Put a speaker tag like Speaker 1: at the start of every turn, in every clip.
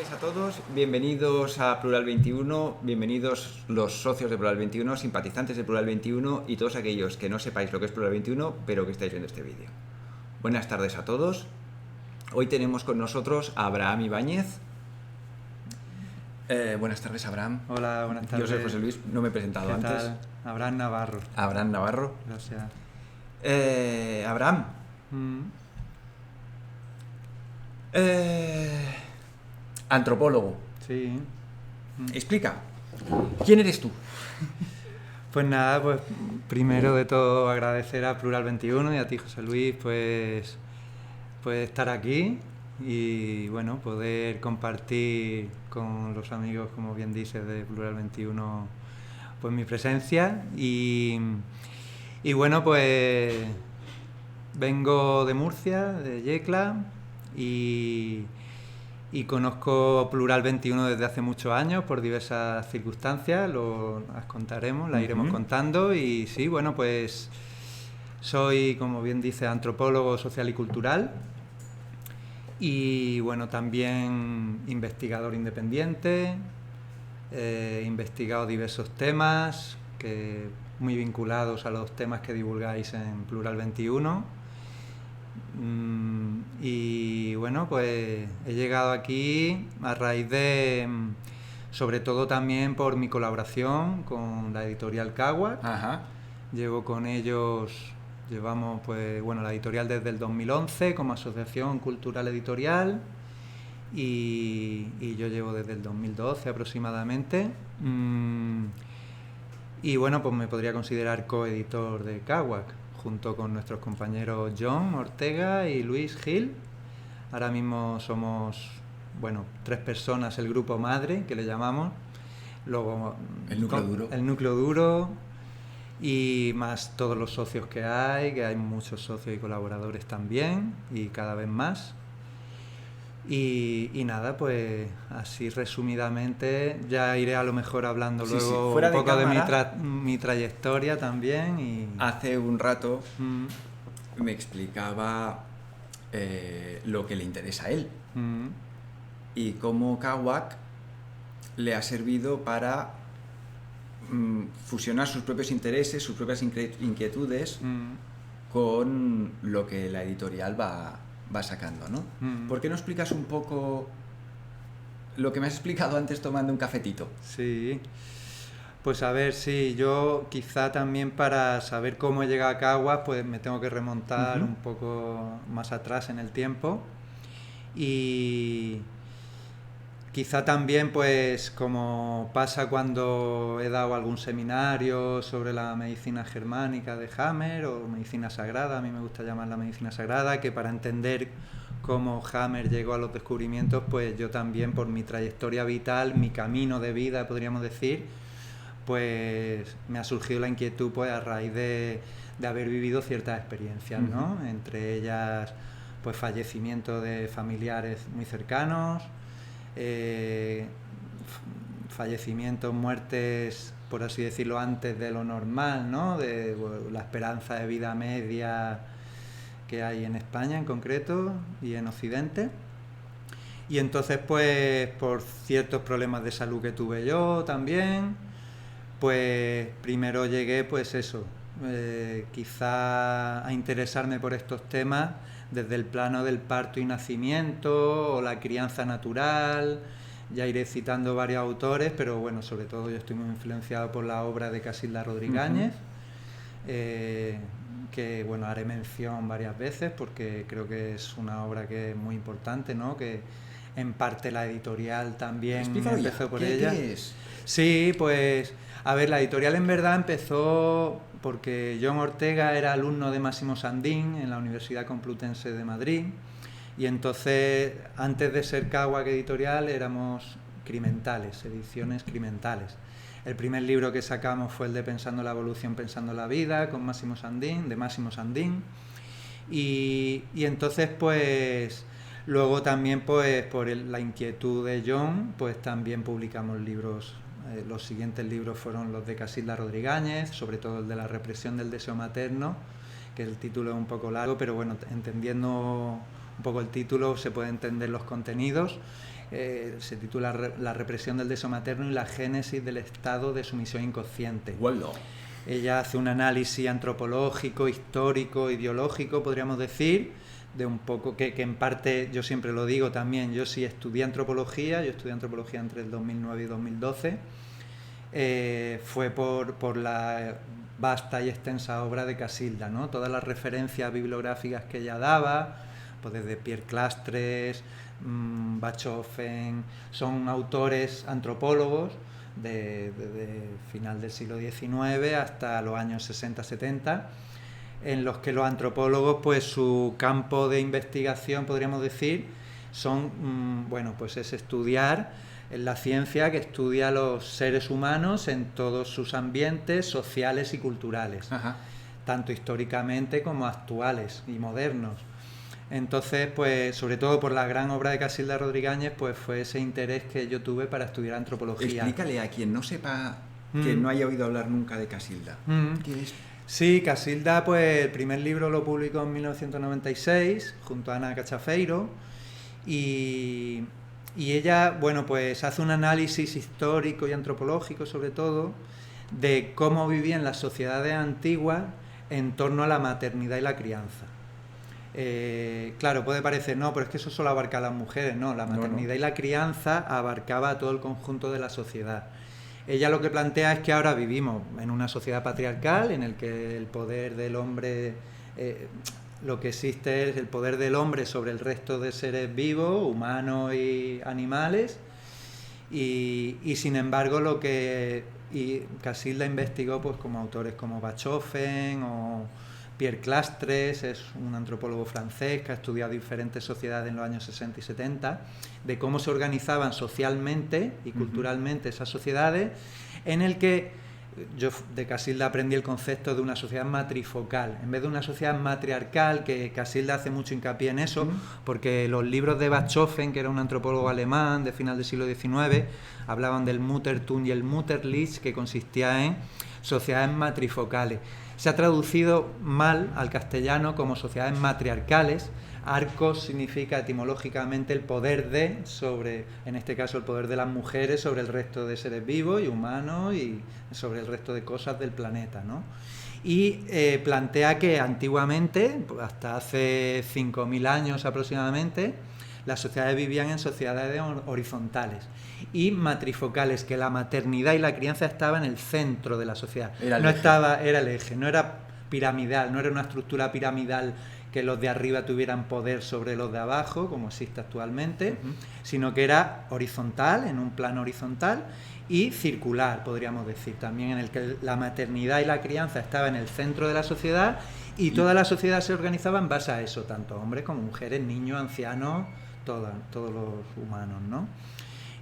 Speaker 1: tardes a todos, bienvenidos a Plural 21, bienvenidos los socios de Plural 21, simpatizantes de Plural 21 y todos aquellos que no sepáis lo que es Plural 21, pero que estáis viendo este vídeo. Buenas tardes a todos. Hoy tenemos con nosotros a Abraham Ibáñez. Buenas tardes, Abraham.
Speaker 2: Hola, buenas tardes.
Speaker 1: Yo soy José Luis, no me he presentado
Speaker 2: ¿Qué
Speaker 1: antes.
Speaker 2: tal? Abraham Navarro.
Speaker 1: Abraham Navarro.
Speaker 2: Gracias.
Speaker 1: Abraham. Antropólogo.
Speaker 2: Sí.
Speaker 1: Explica, ¿quién eres tú?
Speaker 2: Pues nada, pues primero de todo agradecer a Plural 21 y a ti, José Luis, pues estar aquí y bueno, poder compartir con los amigos, como bien dices, de Plural 21, pues mi presencia y bueno, pues vengo de Murcia, de Yecla y conozco Plural 21 desde hace muchos años por diversas circunstancias, las contaremos, las iremos contando y sí, bueno, pues soy, como bien dice, antropólogo social y cultural y bueno, también investigador independiente, he investigado diversos temas muy vinculados a los temas que divulgáis en Plural 21. Y bueno, pues he llegado aquí a raíz de, sobre todo también por mi colaboración con la editorial Caguac.
Speaker 1: Ajá.
Speaker 2: Llevo con ellos, llevamos pues bueno, la editorial desde el 2011 como asociación cultural editorial y yo llevo desde el 2012 aproximadamente. Y bueno, pues me podría considerar coeditor de Caguac, junto con nuestros compañeros John Ortega y Luis Gil. Ahora mismo somos, bueno, 3 personas, el grupo madre, que le llamamos. Luego
Speaker 1: El núcleo duro.
Speaker 2: El núcleo duro y más todos los socios que hay muchos socios y colaboradores también, y cada vez más. Y nada, pues así resumidamente, ya iré a lo mejor hablando luego un poco de mi trayectoria también. Y
Speaker 1: hace un rato me explicaba lo que le interesa a él y cómo Caguac le ha servido para fusionar sus propios intereses, sus propias inquietudes con lo que la editorial va sacando, ¿no? ¿Por qué no explicas un poco lo que me has explicado antes tomando un cafetito?
Speaker 2: Sí, pues a ver, sí, yo quizá también para saber cómo he llegado a Caguac, pues me tengo que remontar un poco más atrás en el tiempo y quizá también, pues como pasa cuando he dado algún seminario sobre la medicina germánica de Hammer o medicina sagrada, a mí me gusta llamarla medicina sagrada, que para entender cómo Hammer llegó a los descubrimientos, pues yo también por mi trayectoria vital, mi camino de vida, podríamos decir, pues me ha surgido la inquietud pues a raíz de haber vivido ciertas experiencias, ¿no? Entre ellas, pues fallecimiento de familiares muy cercanos, fallecimientos, muertes, por así decirlo, antes de lo normal, ¿no? De la esperanza de vida media que hay en España en concreto y en Occidente. Y entonces, pues, por ciertos problemas de salud que tuve yo también, pues primero llegué, pues eso, quizá a interesarme por estos temas desde el plano del parto y nacimiento o la crianza natural. Ya iré citando varios autores, pero bueno, sobre todo yo estoy muy influenciado por la obra de Casilda Rodríguez, que bueno, haré mención varias veces porque creo que es una obra que es muy importante, ¿no? Que en parte la editorial también empezó por ella.
Speaker 1: ¿Qué es?
Speaker 2: Sí, pues a ver, la editorial en verdad empezó porque John Ortega era alumno de Máximo Sandín en la Universidad Complutense de Madrid y entonces antes de ser Caguac Editorial éramos Crimentales, ediciones Crimentales. El primer libro que sacamos fue el de Pensando la evolución, pensando la vida, con Máximo Sandín, de Máximo Sandín. Y entonces pues luego también pues por la inquietud de John pues también publicamos libros. Los siguientes libros fueron los de Casilda Rodríguez, sobre todo el de la represión del deseo materno, que el título es un poco largo, pero bueno, entendiendo un poco el título se puede entender los contenidos. Se titula La represión del deseo materno y la génesis del estado de sumisión inconsciente.
Speaker 1: Bueno.
Speaker 2: Ella hace un análisis antropológico, histórico, ideológico, podríamos decir, de un poco que en parte, yo siempre lo digo también, yo sí estudié antropología, entre el 2009 y 2012, fue por la vasta y extensa obra de Casilda, ¿no? Todas las referencias bibliográficas que ella daba, pues desde Pierre Clastres, Bachofen, son autores antropólogos de final del siglo XIX hasta los años 60-70, en los que los antropólogos, pues su campo de investigación, podríamos decir, son, pues es estudiar la ciencia que estudia a los seres humanos en todos sus ambientes sociales y culturales,
Speaker 1: Ajá.
Speaker 2: tanto históricamente como actuales y modernos. Entonces, pues, sobre todo por la gran obra de Casilda Rodríguez, pues fue ese interés que yo tuve para estudiar antropología.
Speaker 1: Explícale a quien no sepa, que no haya oído hablar nunca de Casilda. ¿Qué es?
Speaker 2: Sí, Casilda, pues el primer libro lo publicó en 1996 junto a Ana Cachafeiro y ella, pues hace un análisis histórico y antropológico sobre todo de cómo vivían las sociedades antiguas en torno a la maternidad y la crianza. Claro, puede parecer, no, pero es que eso solo abarca a las mujeres. No, la maternidad y la crianza abarcaba a todo el conjunto de la sociedad. Ella lo que plantea es que ahora vivimos en una sociedad patriarcal en el que el poder del hombre, lo que existe es el poder del hombre sobre el resto de seres vivos, humanos y animales, y sin embargo Casilda investigó, pues, como autores como Bachofen o Pierre Clastres, es un antropólogo francés que ha estudiado diferentes sociedades en los años 60 y 70, de cómo se organizaban socialmente y culturalmente esas sociedades, en el que yo de Casilda aprendí el concepto de una sociedad matrifocal, en vez de una sociedad matriarcal, que Casilda hace mucho hincapié en eso, porque los libros de Bachofen, que era un antropólogo alemán de final del siglo XIX, hablaban del Muttertum y el Mutterlich, que consistía en sociedades matrifocales. Se ha traducido mal al castellano como sociedades matriarcales. Arcos significa etimológicamente el poder de, sobre, en este caso el poder de las mujeres sobre el resto de seres vivos y humanos y sobre el resto de cosas del planeta, ¿no? Y plantea que antiguamente, hasta hace 5.000 años aproximadamente, las sociedades vivían en sociedades horizontales y matrifocales, que la maternidad y la crianza estaban en el centro de la sociedad. Era el eje, no era piramidal, no era una estructura piramidal que los de arriba tuvieran poder sobre los de abajo, como existe actualmente, sino que era horizontal, en un plano horizontal, y circular, podríamos decir, también en el que la maternidad y la crianza estaban en el centro de la sociedad y toda la sociedad se organizaba en base a eso, tanto hombres como mujeres, niños, ancianos, todos los humanos, ¿no?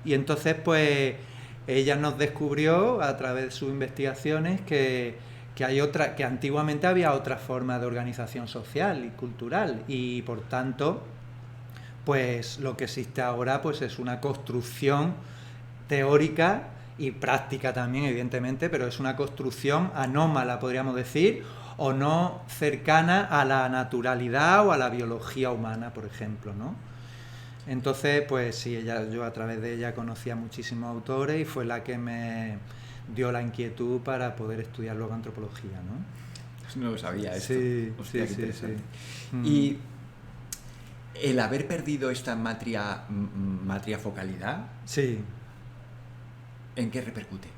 Speaker 2: Y entonces, pues, ella nos descubrió a través de sus investigaciones que antiguamente había otra forma de organización social y cultural, y por tanto, pues lo que existe ahora, pues, es una construcción teórica y práctica también, evidentemente, pero es una construcción anómala, podríamos decir, o no cercana a la naturalidad o a la biología humana, por ejemplo, ¿no? Entonces, pues sí, yo a través de ella conocí a muchísimos autores y fue la que me dio la inquietud para poder estudiar luego antropología, ¿no?
Speaker 1: No lo sabía esto.
Speaker 2: Sí,
Speaker 1: hostia,
Speaker 2: sí,
Speaker 1: qué interesante.
Speaker 2: sí.
Speaker 1: Y el haber perdido esta matriafocalidad,
Speaker 2: sí,
Speaker 1: ¿en qué repercute?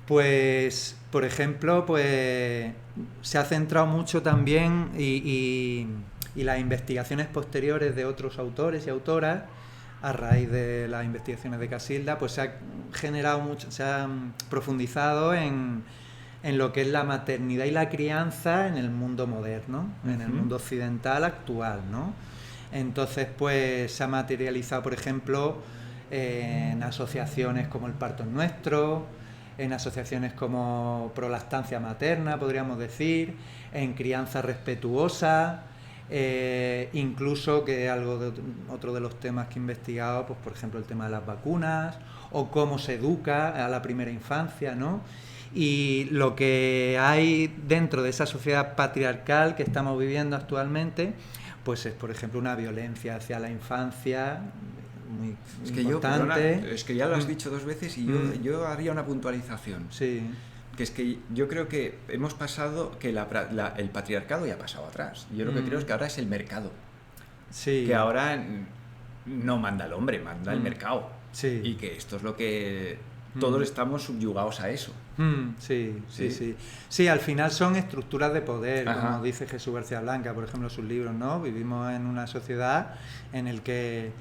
Speaker 2: Pues, por ejemplo, pues se ha centrado mucho también y las investigaciones posteriores de otros autores y autoras, a raíz de las investigaciones de Casilda, pues se ha generado mucho, se ha profundizado en lo que es la maternidad y la crianza en el mundo moderno, en el mundo occidental actual, ¿no? Entonces, pues se ha materializado, por ejemplo, en asociaciones como el Parto es Nuestro, en asociaciones como Prolactancia Materna, podríamos decir, en crianza respetuosa, incluso, que es otro de los temas que he investigado, pues por ejemplo el tema de las vacunas o cómo se educa a la primera infancia, ¿no? Y lo que hay dentro de esa sociedad patriarcal que estamos viviendo actualmente, pues es, por ejemplo, una violencia hacia la infancia muy
Speaker 1: Es que
Speaker 2: importante.
Speaker 1: perdona, es que ya lo has dicho 2 veces y yo haría una puntualización.
Speaker 2: Sí.
Speaker 1: Que es que yo creo que hemos pasado, que el patriarcado ya ha pasado atrás. Yo lo que creo es que ahora es el mercado.
Speaker 2: Sí.
Speaker 1: Que ahora no manda el hombre, manda el mercado.
Speaker 2: Sí.
Speaker 1: Y que esto es lo que todos estamos subyugados a eso.
Speaker 2: Sí,
Speaker 1: ¿Sí?
Speaker 2: sí, sí. Sí, al final son estructuras de poder,
Speaker 1: Ajá.
Speaker 2: como dice Jesús García Blanca, por ejemplo, en sus libros, ¿no? Vivimos en una sociedad en el que,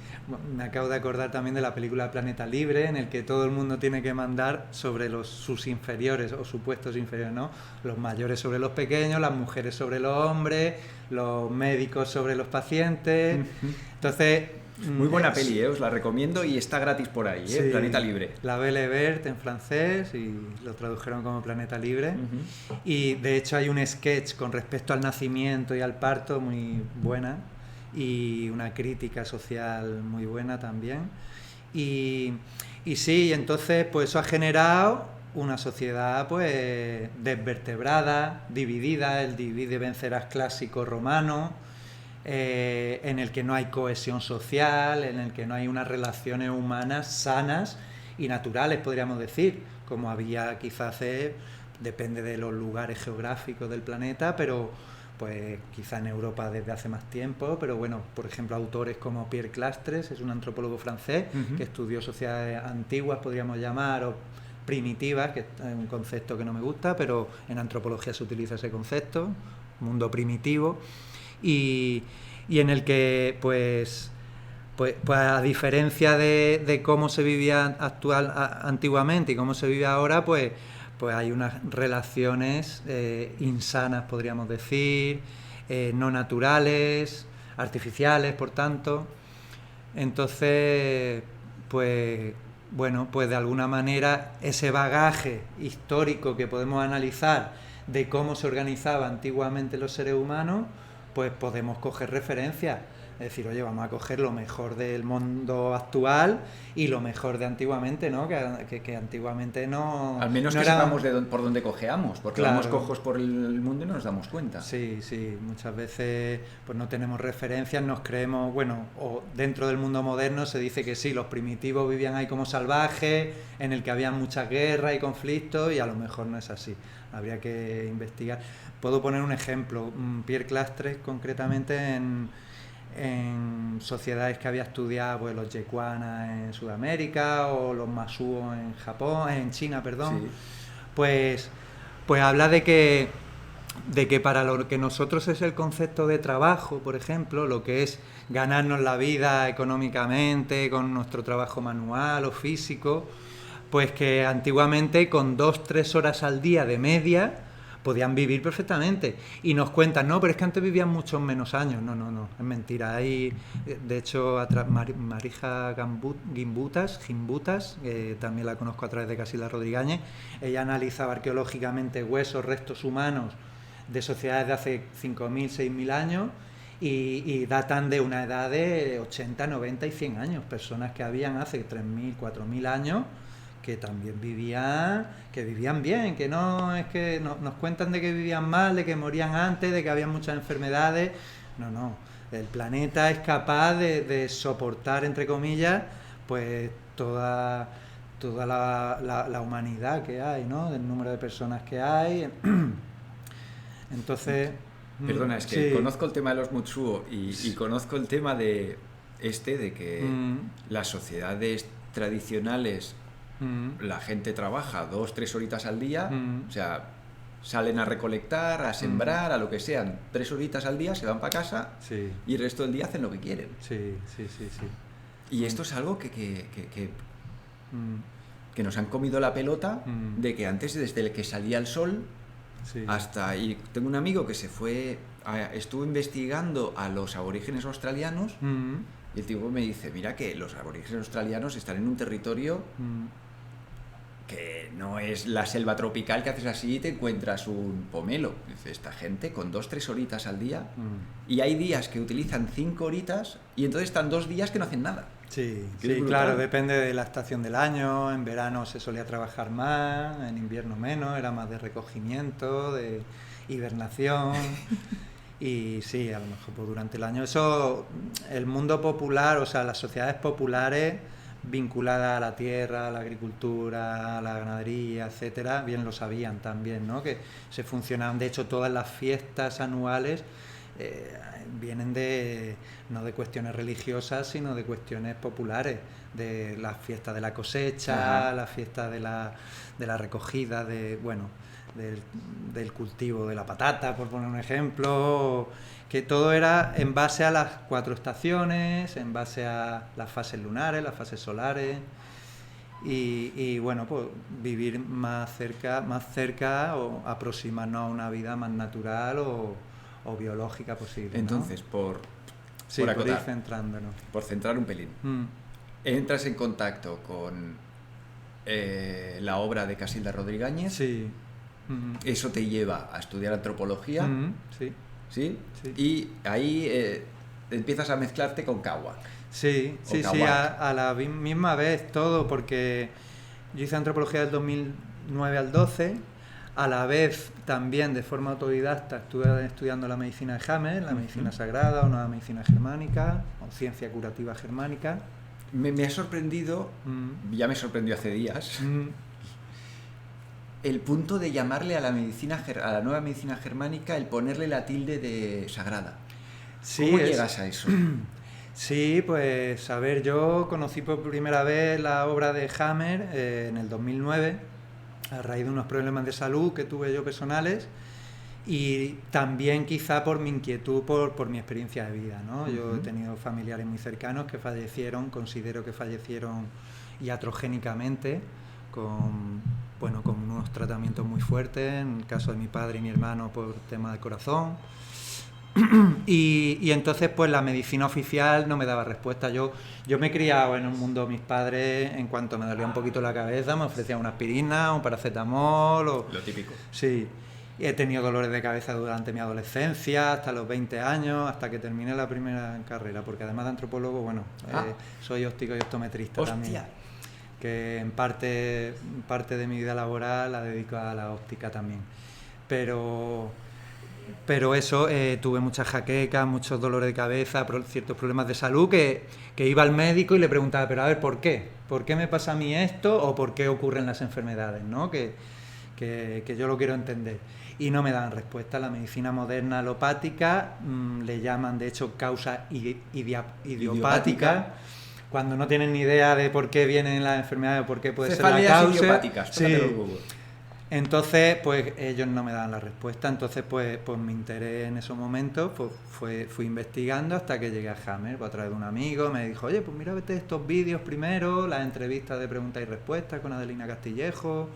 Speaker 2: me acabo de acordar también de la película Planeta Libre, en el que todo el mundo tiene que mandar sobre sus inferiores o supuestos inferiores, ¿no? Los mayores sobre los pequeños, las mujeres sobre los hombres, los médicos sobre los pacientes. Entonces...
Speaker 1: Muy buena peli, os la recomiendo y está gratis por ahí,
Speaker 2: Sí,
Speaker 1: Planeta Libre.
Speaker 2: La Belle Verte en francés y lo tradujeron como Planeta Libre. Y de hecho hay un sketch con respecto al nacimiento y al parto muy buena y una crítica social muy buena también. Y sí, entonces pues eso ha generado una sociedad pues desvertebrada, dividida, el divide vencerás clásico romano, en el que no hay cohesión social, en el que no hay unas relaciones humanas sanas y naturales, podríamos decir, como había quizás depende de los lugares geográficos del planeta, pero pues quizá en Europa desde hace más tiempo, pero bueno, por ejemplo, autores como Pierre Clastres, es un antropólogo francés que estudió sociedades antiguas, podríamos llamar, o primitivas, que es un concepto que no me gusta, pero en antropología se utiliza ese concepto, mundo primitivo. Y en el que pues a diferencia de cómo se vivía antiguamente y cómo se vive ahora, pues hay unas relaciones insanas, podríamos decir, no naturales, artificiales, por tanto. Entonces, pues bueno, pues de alguna manera ese bagaje histórico que podemos analizar de cómo se organizaba antiguamente los seres humanos, pues podemos coger referencias, es decir, oye, vamos a coger lo mejor del mundo actual y lo mejor de antiguamente, ¿no? Que antiguamente no...
Speaker 1: Al menos
Speaker 2: no
Speaker 1: que
Speaker 2: era...
Speaker 1: sepamos por dónde cojeamos, porque
Speaker 2: Claro.
Speaker 1: vamos cojos por el mundo y no nos damos cuenta.
Speaker 2: Sí, sí, muchas veces pues no tenemos referencias, nos creemos, bueno, o dentro del mundo moderno se dice que sí, los primitivos vivían ahí como salvajes, en el que había muchas guerras y conflictos, y a lo mejor no es así, habría que investigar. Puedo poner un ejemplo, Pierre Clastres concretamente en sociedades que había estudiado, pues los Yecuanas en Sudamérica o los Masuo en Japón, en China, perdón, sí. pues habla de que para lo que nosotros es el concepto de trabajo, por ejemplo, lo que es ganarnos la vida económicamente con nuestro trabajo manual o físico, pues que antiguamente con 2-3 horas al día de media podían vivir perfectamente. Y nos cuentan, no, pero es que antes vivían muchos menos años. No, es mentira. Hay, de hecho, Marija Gimbutas, también la conozco a través de Casila Rodríguez, ella analizaba arqueológicamente huesos, restos humanos de sociedades de hace 5.000, 6.000 años y datan de una edad de 80, 90 y 100 años. Personas que habían hace 3.000, 4.000 años que también vivían bien, que no es que nos cuentan de que vivían mal, de que morían antes, de que había muchas enfermedades. No, el planeta es capaz de soportar, entre comillas, pues toda la humanidad que hay, ¿no? Del número de personas que hay. Entonces...
Speaker 1: Perdona, es que
Speaker 2: sí.
Speaker 1: Conozco el tema de los Mutsuo y conozco el tema de que las sociedades tradicionales, la gente trabaja 2-3 horitas al día, o sea, salen a recolectar, a sembrar, a lo que sean, 3 horitas al día, se van para casa y el resto del día hacen lo que quieren.
Speaker 2: Sí.
Speaker 1: Y esto es algo que nos han comido la pelota de que antes, desde el que salía el sol hasta... Y tengo un amigo que estuvo investigando a los aborígenes australianos y el tipo me dice, mira que los aborígenes australianos están en un territorio que no es la selva tropical que haces así y te encuentras un pomelo. Dice, esta gente con 2-3 horitas al día y hay días que utilizan 5 horitas y entonces están 2 días que no hacen nada.
Speaker 2: Sí, claro, depende de la estación del año. En verano se solía trabajar más, en invierno menos, era más de recogimiento, de hibernación. Y sí, a lo mejor pues, durante el año. Eso, el mundo popular, o sea, las sociedades populares vinculadas a la tierra, a la agricultura, a la ganadería, etcétera, bien lo sabían también, ¿no? Que se funcionaban, de hecho, todas las fiestas anuales vienen no de cuestiones religiosas, sino de cuestiones populares, de la fiesta de la cosecha,
Speaker 1: Ajá.
Speaker 2: la fiesta de la recogida, del cultivo de la patata, por poner un ejemplo, que todo era en base a las 4 estaciones, en base a las fases lunares, las fases solares, y bueno, pues vivir más cerca o aproximarnos a una vida más natural o biológica posible, ¿no?
Speaker 1: Entonces,
Speaker 2: Sí,
Speaker 1: por
Speaker 2: por ir
Speaker 1: acotar,
Speaker 2: centrándonos.
Speaker 1: por centrar un pelín,
Speaker 2: Mm,
Speaker 1: entras en contacto con la obra de Casilda Rodríguez,
Speaker 2: sí. Mm,
Speaker 1: eso te lleva a estudiar antropología,
Speaker 2: sí,
Speaker 1: ¿sí?
Speaker 2: sí.
Speaker 1: Y ahí empiezas a mezclarte con Caguas.
Speaker 2: Sí,
Speaker 1: O
Speaker 2: sí, sí,
Speaker 1: Caguac.
Speaker 2: a la misma vez todo, porque yo hice antropología del 2009 al 12, a la vez también de forma autodidacta estuve estudiando la medicina de Hammer, la medicina sagrada o nueva medicina germánica, o ciencia curativa germánica.
Speaker 1: Me ha sorprendido,
Speaker 2: Mm,
Speaker 1: ya me sorprendió hace días,
Speaker 2: mm,
Speaker 1: el punto de llamarle a la a la nueva medicina germánica, el ponerle la tilde de sagrada.
Speaker 2: sí,
Speaker 1: ¿Cómo llegas a eso?
Speaker 2: Sí, pues a ver, yo conocí por primera vez la obra de Hammer en el 2009, a raíz de unos problemas de salud que tuve yo personales y también quizá por mi inquietud por mi experiencia de vida, ¿no? Yo he tenido familiares muy cercanos que fallecieron, considero que fallecieron iatrogénicamente, con unos tratamientos muy fuertes, en el caso de mi padre y mi hermano por tema de corazón. Y entonces pues la medicina oficial no me daba respuesta. Yo me he criado en un mundo, mis padres, en cuanto me dolía un poquito la cabeza, me ofrecían una aspirina, un paracetamol
Speaker 1: Lo típico.
Speaker 2: Sí, y he tenido dolores de cabeza durante mi adolescencia, hasta los 20 años, hasta que terminé la primera carrera, porque además de antropólogo, bueno, soy óptico y optometrista
Speaker 1: ¡Hostia!
Speaker 2: también, que en parte de mi vida laboral la dedico a la óptica también. Pero eso, tuve muchas jaquecas, muchos dolores de cabeza, ciertos problemas de salud que iba al médico y le preguntaba, pero a ver, ¿por qué? ¿Por qué me pasa a mí esto o por qué ocurren las enfermedades? ¿No? Que yo lo quiero entender. Y no me dan respuesta. La medicina moderna alopática le llaman, de hecho, causa idiopática, cuando no tienen ni idea de por qué vienen las enfermedades o por qué puede ser la causa.
Speaker 1: Idiopáticas,
Speaker 2: Sí. Entonces, pues ellos no me daban la respuesta, entonces pues me enteré en esos momentos, pues fui investigando hasta que llegué a Hammer, pues a través de un amigo, me dijo, oye, pues mira, vete estos vídeos primero, las entrevistas de preguntas y respuestas con Adelina Castillejo,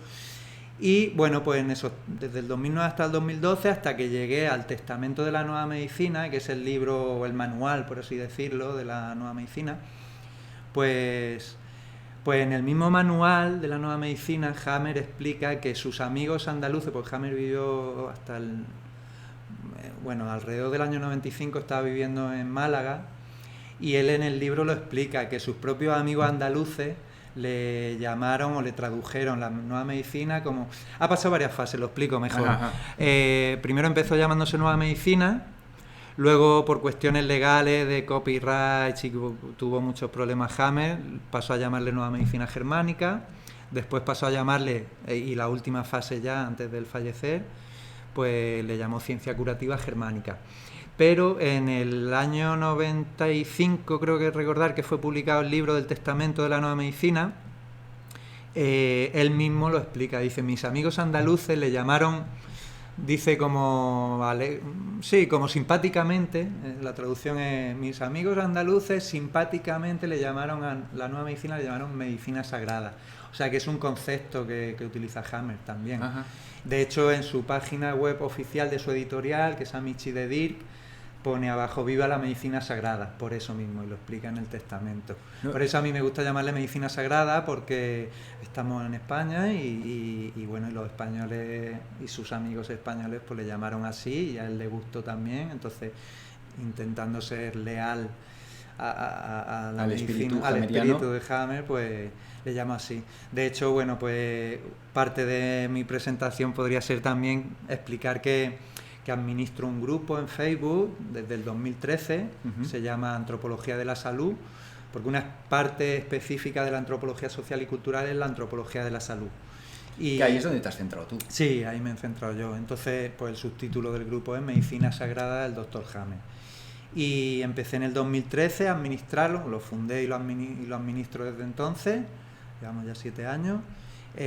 Speaker 2: y bueno, pues en eso, desde el 2009 hasta el 2012, hasta que llegué al Testamento de la Nueva Medicina, que es el libro, o el manual, por así decirlo, de la Nueva Medicina, pues en el mismo manual de la Nueva Medicina, Hammer explica que sus amigos andaluces, porque Hammer vivió hasta alrededor del año 95 estaba viviendo en Málaga, y él en el libro lo explica, que sus propios amigos andaluces le llamaron o le tradujeron la Nueva Medicina como... Ha pasado varias fases, lo explico mejor. Primero empezó llamándose Nueva Medicina, luego por cuestiones legales de copyright y tuvo muchos problemas Hammer, pasó a llamarle Nueva Medicina Germánica, después pasó a llamarle, y la última fase ya antes del fallecer, pues le llamó Ciencia Curativa Germánica. Pero en el año 95, creo que recordar que fue publicado el libro del Testamento de la Nueva Medicina, él mismo lo explica, dice, mis amigos andaluces le llamaron, dice como simpáticamente, la traducción es, mis amigos andaluces simpáticamente le llamaron a la Nueva Medicina, le llamaron medicina sagrada. O sea que es un concepto que utiliza Hammer también. Ajá. De hecho, en su página web oficial de su editorial, que es Amici de Dirk, pone abajo, viva la medicina sagrada, por eso mismo, y lo explica en el testamento. No. Por eso a mí me gusta llamarle medicina sagrada, porque estamos en España y bueno, y los españoles y sus amigos españoles pues le llamaron así, y a él le gustó también, entonces intentando ser leal a la medicina, al espíritu de Hammer, pues le llamo así. De hecho, bueno, pues parte de mi presentación podría ser también explicar que que administro un grupo en Facebook desde el 2013, se llama Antropología de la Salud, porque una parte específica de la antropología social y cultural es la antropología de la salud.
Speaker 1: Y ahí es donde te has centrado tú.
Speaker 2: Sí, ahí me he centrado yo. Entonces, pues el subtítulo del grupo es Medicina Sagrada del Dr. Hamer. Y empecé en el 2013 a administrarlo, lo fundé y lo administro desde entonces, llevamos ya 7 años.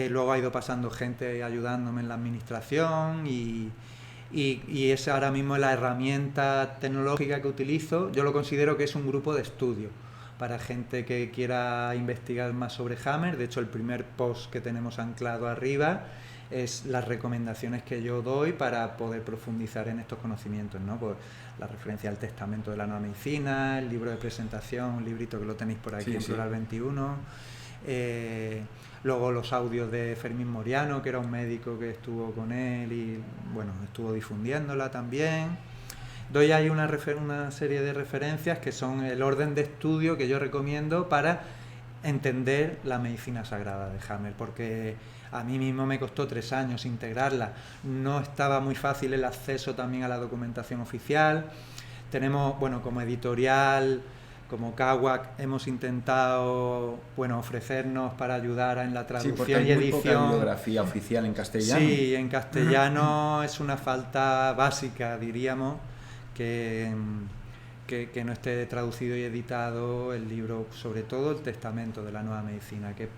Speaker 2: Luego ha ido pasando gente ayudándome en la administración y esa ahora mismo es la herramienta tecnológica que utilizo. Yo lo considero que es un grupo de estudio para gente que quiera investigar más sobre Hamer. De hecho, el primer post que tenemos anclado arriba es las recomendaciones que yo doy para poder profundizar en estos conocimientos, ¿no? Pues la referencia al Testamento de la Nueva Medicina, el libro de presentación, un librito que lo tenéis por aquí en Plural 21, luego los audios de Fermín Moriano, que era un médico que estuvo con él y bueno, estuvo difundiéndola también. Doy ahí una serie de referencias que son el orden de estudio que yo recomiendo para entender la medicina sagrada de Hamer, porque a mí mismo me costó 3 años integrarla. No estaba muy fácil el acceso también a la documentación oficial. Tenemos, bueno, como editorial, como CAWAC, hemos intentado, bueno, ofrecernos para ayudar en la traducción y edición.
Speaker 1: Poca bibliografía oficial en castellano.
Speaker 2: Sí, en castellano es una falta básica, diríamos, que no esté traducido y editado el libro, sobre todo el Testamento de la Nueva Medicina, que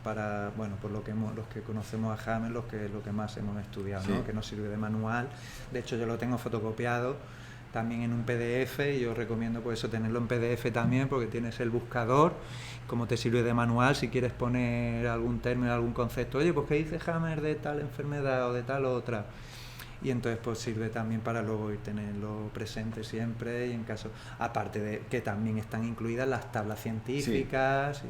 Speaker 2: para, bueno, por lo que los que conocemos a Hamer, lo que más hemos estudiado, ¿no? Que nos sirve de manual. De hecho, yo lo tengo fotocopiado también en un PDF y yo recomiendo pues eso, tenerlo en PDF también, porque tienes el buscador, como te sirve de manual si quieres poner algún término, algún concepto. Oye, pues ¿qué dice Hamer de tal enfermedad o de tal otra? Y entonces pues sirve también para luego ir tenerlo presente siempre, y en caso, aparte de que también están incluidas las tablas científicas.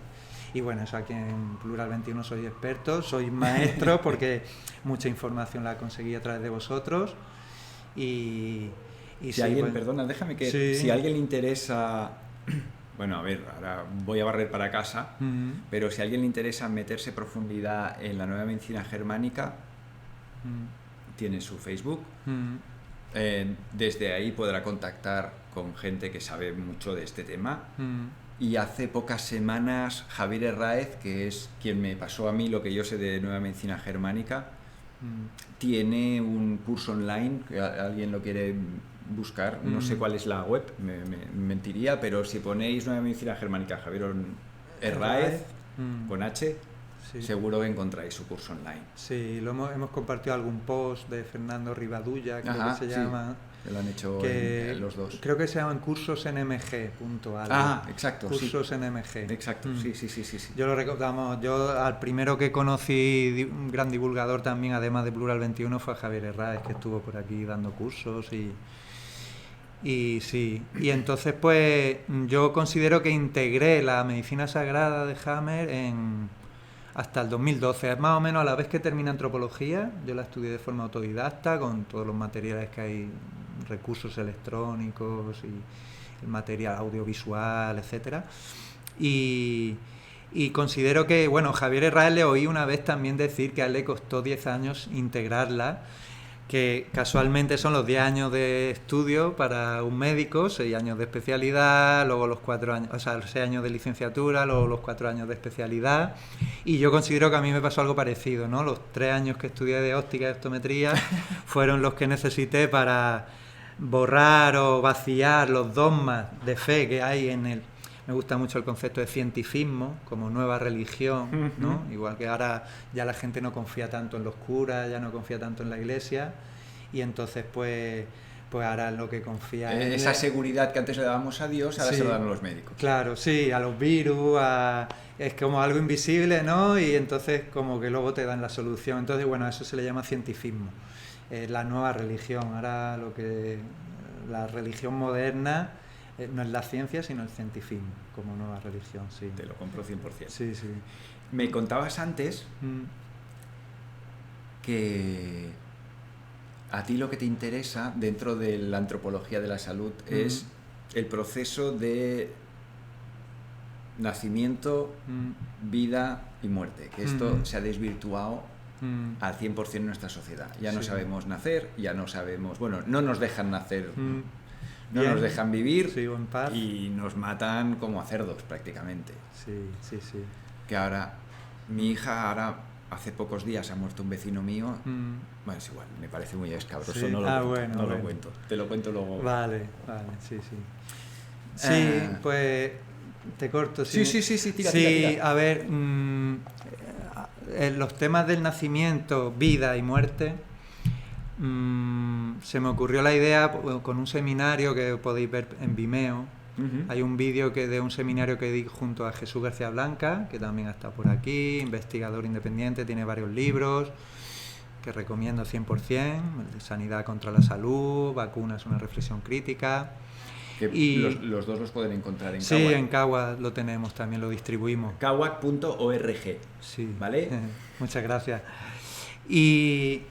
Speaker 2: Y bueno, eso aquí en Plural 21 sois expertos, sois maestros, porque mucha información la conseguí a través de vosotros. Y
Speaker 1: si alguien, perdona, déjame que si a alguien le interesa, bueno, a ver, ahora voy a barrer para casa, pero si a alguien le interesa meterse profundidad en la nueva medicina germánica, tiene su Facebook. Desde ahí podrá contactar con gente que sabe mucho de este tema. Y hace pocas semanas Javier Herráez, que es quien me pasó a mí lo que yo sé de nueva medicina germánica, tiene un curso online, que alguien lo quiere buscar, no sé cuál es la web, me mentiría, pero si ponéis nueva medicina germánica Javier Herráez con H, seguro que encontráis su curso online.
Speaker 2: Sí, hemos compartido algún post de Fernando Rivadulla, creo que se llama.
Speaker 1: Que lo han hecho los dos.
Speaker 2: Creo que se llaman cursosnmg.al.
Speaker 1: Exacto.
Speaker 2: Cursosnmg.
Speaker 1: Exacto, sí.
Speaker 2: Yo lo recordamos, yo al primero que conocí, un gran divulgador también, además de Plural 21, fue a Javier Herráez, que estuvo por aquí dando cursos y sí. Y entonces pues yo considero que integré la medicina sagrada de Hamer hasta el 2012, más o menos a la vez que terminé antropología. Yo la estudié de forma autodidacta, con todos los materiales que hay, recursos electrónicos y el material audiovisual, etcétera. Y considero que, bueno, Javier Herráez le oí una vez también decir que a él le costó 10 años integrarla, que casualmente son los 10 años de estudio para un médico, 6 años de especialidad, luego los 4 años, o sea, 6 años de licenciatura, luego los 4 años de especialidad. Y yo considero que a mí me pasó algo parecido, ¿no? Los 3 años que estudié de óptica y optometría fueron los que necesité para borrar o vaciar los dogmas de fe que hay en el... Me gusta mucho el concepto de cientifismo como nueva religión, ¿no? Igual que ahora ya la gente no confía tanto en los curas, ya no confía tanto en la iglesia, y entonces pues ahora lo que confía en...
Speaker 1: Esa seguridad que antes le dábamos a Dios, ahora se lo dan a los médicos.
Speaker 2: Claro, sí, a los virus, es como algo invisible, ¿no? Y entonces como que luego te dan la solución. Entonces, bueno, a eso se le llama cientifismo, la nueva religión. Ahora la religión moderna no es la ciencia, sino el cientifismo como nueva religión, sí.
Speaker 1: Te lo compro 100%.
Speaker 2: Sí.
Speaker 1: Me contabas antes que a ti lo que te interesa dentro de la antropología de la salud es el proceso de nacimiento, vida y muerte, que esto se ha desvirtuado al 100% en nuestra sociedad. Ya no
Speaker 2: Sí.
Speaker 1: sabemos nacer, ya no sabemos... Bueno, no nos dejan nacer, no
Speaker 2: Bien.
Speaker 1: nos dejan vivir
Speaker 2: Sí, o en paz.
Speaker 1: y nos matan como a cerdos prácticamente.
Speaker 2: Sí, sí, sí.
Speaker 1: Que ahora, mi hija ahora... Hace pocos días ha muerto un vecino mío. Bueno, es igual, me parece muy escabroso,
Speaker 2: Sí.
Speaker 1: no lo cuento,
Speaker 2: Bueno,
Speaker 1: no
Speaker 2: bueno.
Speaker 1: lo cuento. Te lo cuento luego.
Speaker 2: Vale, sí, sí. Sí, pues te corto.
Speaker 1: Sí, tira,
Speaker 2: sí,
Speaker 1: tira.
Speaker 2: A ver, los temas del nacimiento, vida y muerte, se me ocurrió la idea con un seminario que podéis ver en Vimeo. Hay un vídeo de un seminario que di junto a Jesús García Blanca, que también está por aquí, investigador independiente, tiene varios libros que recomiendo 100%, el de Sanidad contra la Salud, Vacunas, una reflexión crítica.
Speaker 1: Y los dos los pueden encontrar en
Speaker 2: Sí,
Speaker 1: Kawac.
Speaker 2: en Kawac lo tenemos, también lo distribuimos.
Speaker 1: Kawac.org.
Speaker 2: Sí.
Speaker 1: ¿Vale?
Speaker 2: Muchas gracias. Y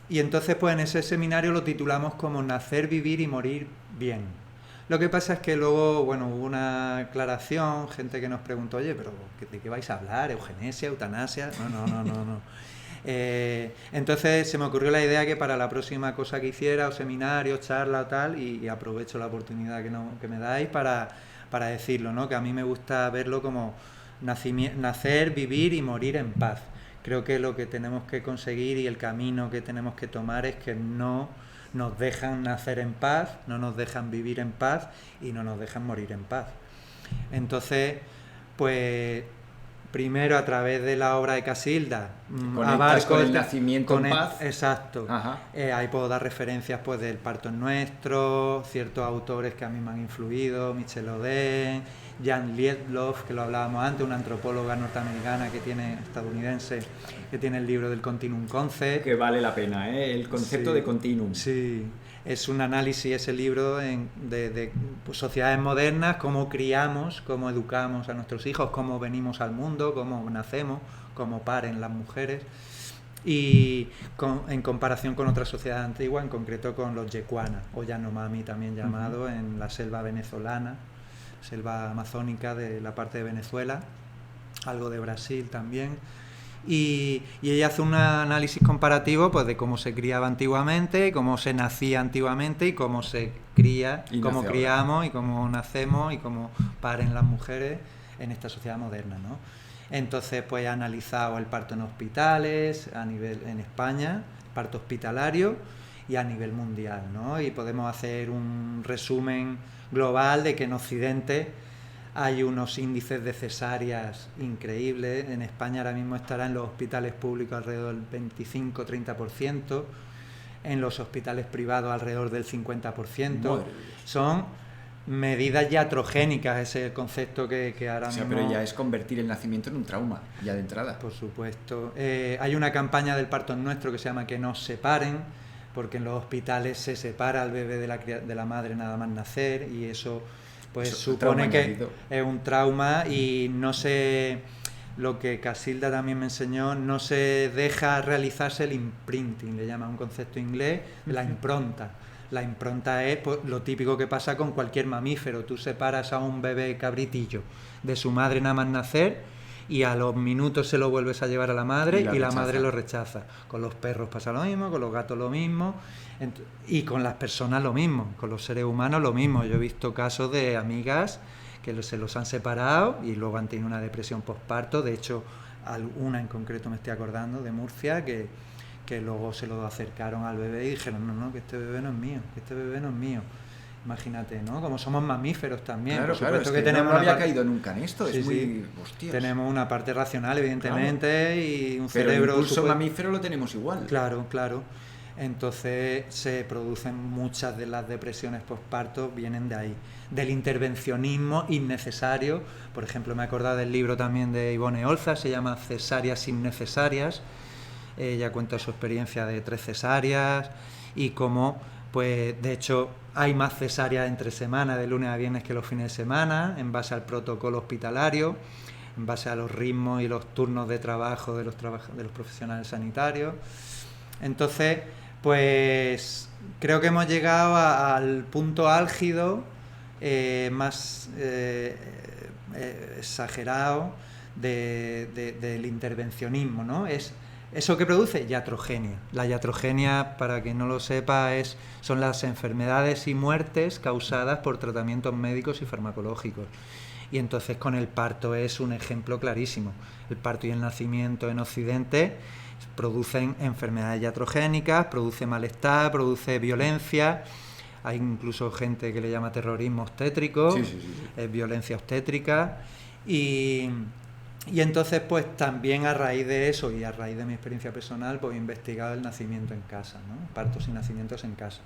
Speaker 2: entonces, pues en ese seminario lo titulamos como Nacer, Vivir y Morir Bien. Lo que pasa es que luego, bueno, hubo una aclaración, gente que nos preguntó, oye, pero ¿de qué vais a hablar? ¿Eugenesia? ¿Eutanasia? No. Entonces se me ocurrió la idea que para la próxima cosa que hiciera, o seminario, charla o tal, y aprovecho la oportunidad que me dais para decirlo, ¿no? Que a mí me gusta verlo como nacer, vivir y morir en paz. Creo que lo que tenemos que conseguir y el camino que tenemos que tomar es que no nos dejan nacer en paz, no nos dejan vivir en paz y no nos dejan morir en paz. Entonces, pues primero a través de la obra de Casilda
Speaker 1: abarco con el nacimiento en paz.
Speaker 2: Exacto. Ahí puedo dar referencias pues del Parto en Nuestro, ciertos autores que a mí me han influido, Michel Oden, Jan Lietloff, que lo hablábamos antes, una antropóloga norteamericana estadounidense, que tiene el libro del Continuum Concept.
Speaker 1: Que vale la pena, ¿eh? El concepto de continuum.
Speaker 2: Sí, es un análisis ese libro de sociedades modernas, cómo criamos, cómo educamos a nuestros hijos, cómo venimos al mundo, cómo nacemos, cómo paren las mujeres. Y en comparación con otras sociedades antiguas, en concreto con los Yecuana, o Yanomami también llamado, en la selva venezolana, selva amazónica de la parte de Venezuela, algo de Brasil también. Y ella hace un análisis comparativo pues de cómo se criaba antiguamente, cómo se nacía antiguamente y cómo se cría, y cómo criamos ahora. Y cómo nacemos y cómo paren las mujeres en esta sociedad moderna, ¿no? Entonces pues ha analizado el parto en hospitales a nivel en España, parto hospitalario y a nivel mundial, ¿no? Y podemos hacer un resumen global de que en Occidente hay unos índices de cesáreas increíbles. En España ahora mismo estará en los hospitales públicos alrededor del 25-30%, en los hospitales privados alrededor del 50%. Son medidas iatrogénicas, ese concepto que ahora mismo...
Speaker 1: Pero ya es convertir el nacimiento en un trauma, ya de entrada.
Speaker 2: Por supuesto. Hay una campaña del Parto en Nuestro que se llama Que nos separen, porque en los hospitales se separa al bebé de la madre nada más nacer, y eso pues supone que es un trauma, y no se... Lo que Casilda también me enseñó, no se deja realizarse el imprinting, le llama un concepto inglés, la impronta. La impronta es pues, lo típico que pasa con cualquier mamífero. Tú separas a un bebé cabritillo de su madre nada más nacer y a los minutos se lo vuelves a llevar a la madre y la madre lo rechaza. Con los perros pasa lo mismo, con los gatos lo mismo y con las personas lo mismo, con los seres humanos lo mismo. Yo he visto casos de amigas que se los han separado y luego han tenido una depresión postparto. De hecho, una en concreto me estoy acordando de Murcia que luego se lo acercaron al bebé y dijeron, no, que este bebé no es mío, que este bebé no es mío. Imagínate, ¿no? Como somos mamíferos también.
Speaker 1: Claro,
Speaker 2: por supuesto
Speaker 1: que
Speaker 2: tenemos
Speaker 1: no había caído nunca en esto,
Speaker 2: sí,
Speaker 1: es muy...
Speaker 2: Sí.
Speaker 1: Hostias.
Speaker 2: Tenemos una parte racional, evidentemente, y un
Speaker 1: pero
Speaker 2: cerebro...
Speaker 1: el impulso mamífero lo tenemos igual.
Speaker 2: Claro. Entonces se producen muchas de las depresiones postparto, vienen de ahí, del intervencionismo innecesario. Por ejemplo, me he acordado del libro también de Ivone Olza, se llama Cesáreas innecesarias. Ella cuenta su experiencia de 3 cesáreas y cómo, pues, de hecho, hay más cesáreas entre semana, de lunes a viernes, que los fines de semana, en base al protocolo hospitalario, en base a los ritmos y los turnos de trabajo de los profesionales sanitarios. Entonces, pues, creo que hemos llegado al punto álgido más exagerado del intervencionismo, ¿no? Es ¿Eso qué produce? Iatrogenia. La iatrogenia, para quien no lo sepa, son las enfermedades y muertes causadas por tratamientos médicos y farmacológicos. Y entonces con el parto es un ejemplo clarísimo. El parto y el nacimiento en Occidente producen enfermedades iatrogénicas, produce malestar, produce violencia. Hay incluso gente que le llama terrorismo obstétrico, es violencia obstétrica. Y entonces, pues también a raíz de eso y a raíz de mi experiencia personal, pues he investigado el nacimiento en casa, ¿no? Partos y nacimientos en casa.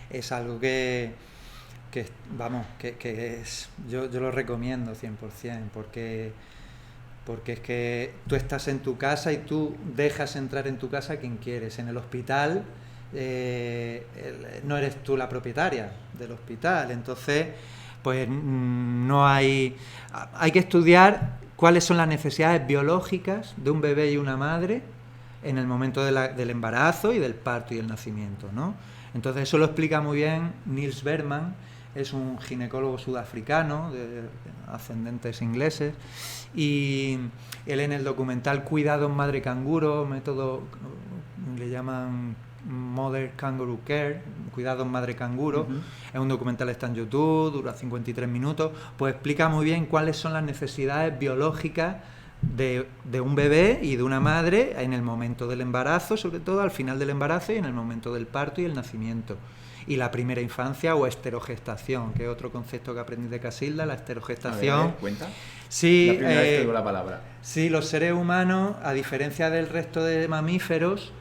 Speaker 2: Es algo que es, yo lo recomiendo 100%, porque es que tú estás en tu casa y tú dejas entrar en tu casa a quien quieres. En el hospital no eres tú la propietaria del hospital, entonces pues no hay que estudiar cuáles son las necesidades biológicas de un bebé y una madre en el momento del embarazo y del parto y el nacimiento, ¿no? Entonces eso lo explica muy bien Niels Bergman. Es un ginecólogo sudafricano de ascendentes ingleses, y él en el documental Cuidados Madre Canguro, método le llaman Mother Kangaroo Care, Cuidados Madre Canguro, es un documental, está en YouTube, dura 53 minutos, pues explica muy bien cuáles son las necesidades biológicas de un bebé y de una madre en el momento del embarazo, sobre todo al final del embarazo y en el momento del parto y el nacimiento. Y la primera infancia o esterogestación, que es otro concepto que aprendí de Casilda, la esterogestación.
Speaker 1: A ver, ¿cuenta?
Speaker 2: Sí,
Speaker 1: la primera vez que oigo la palabra.
Speaker 2: Sí, los seres humanos, a diferencia del resto de mamíferos,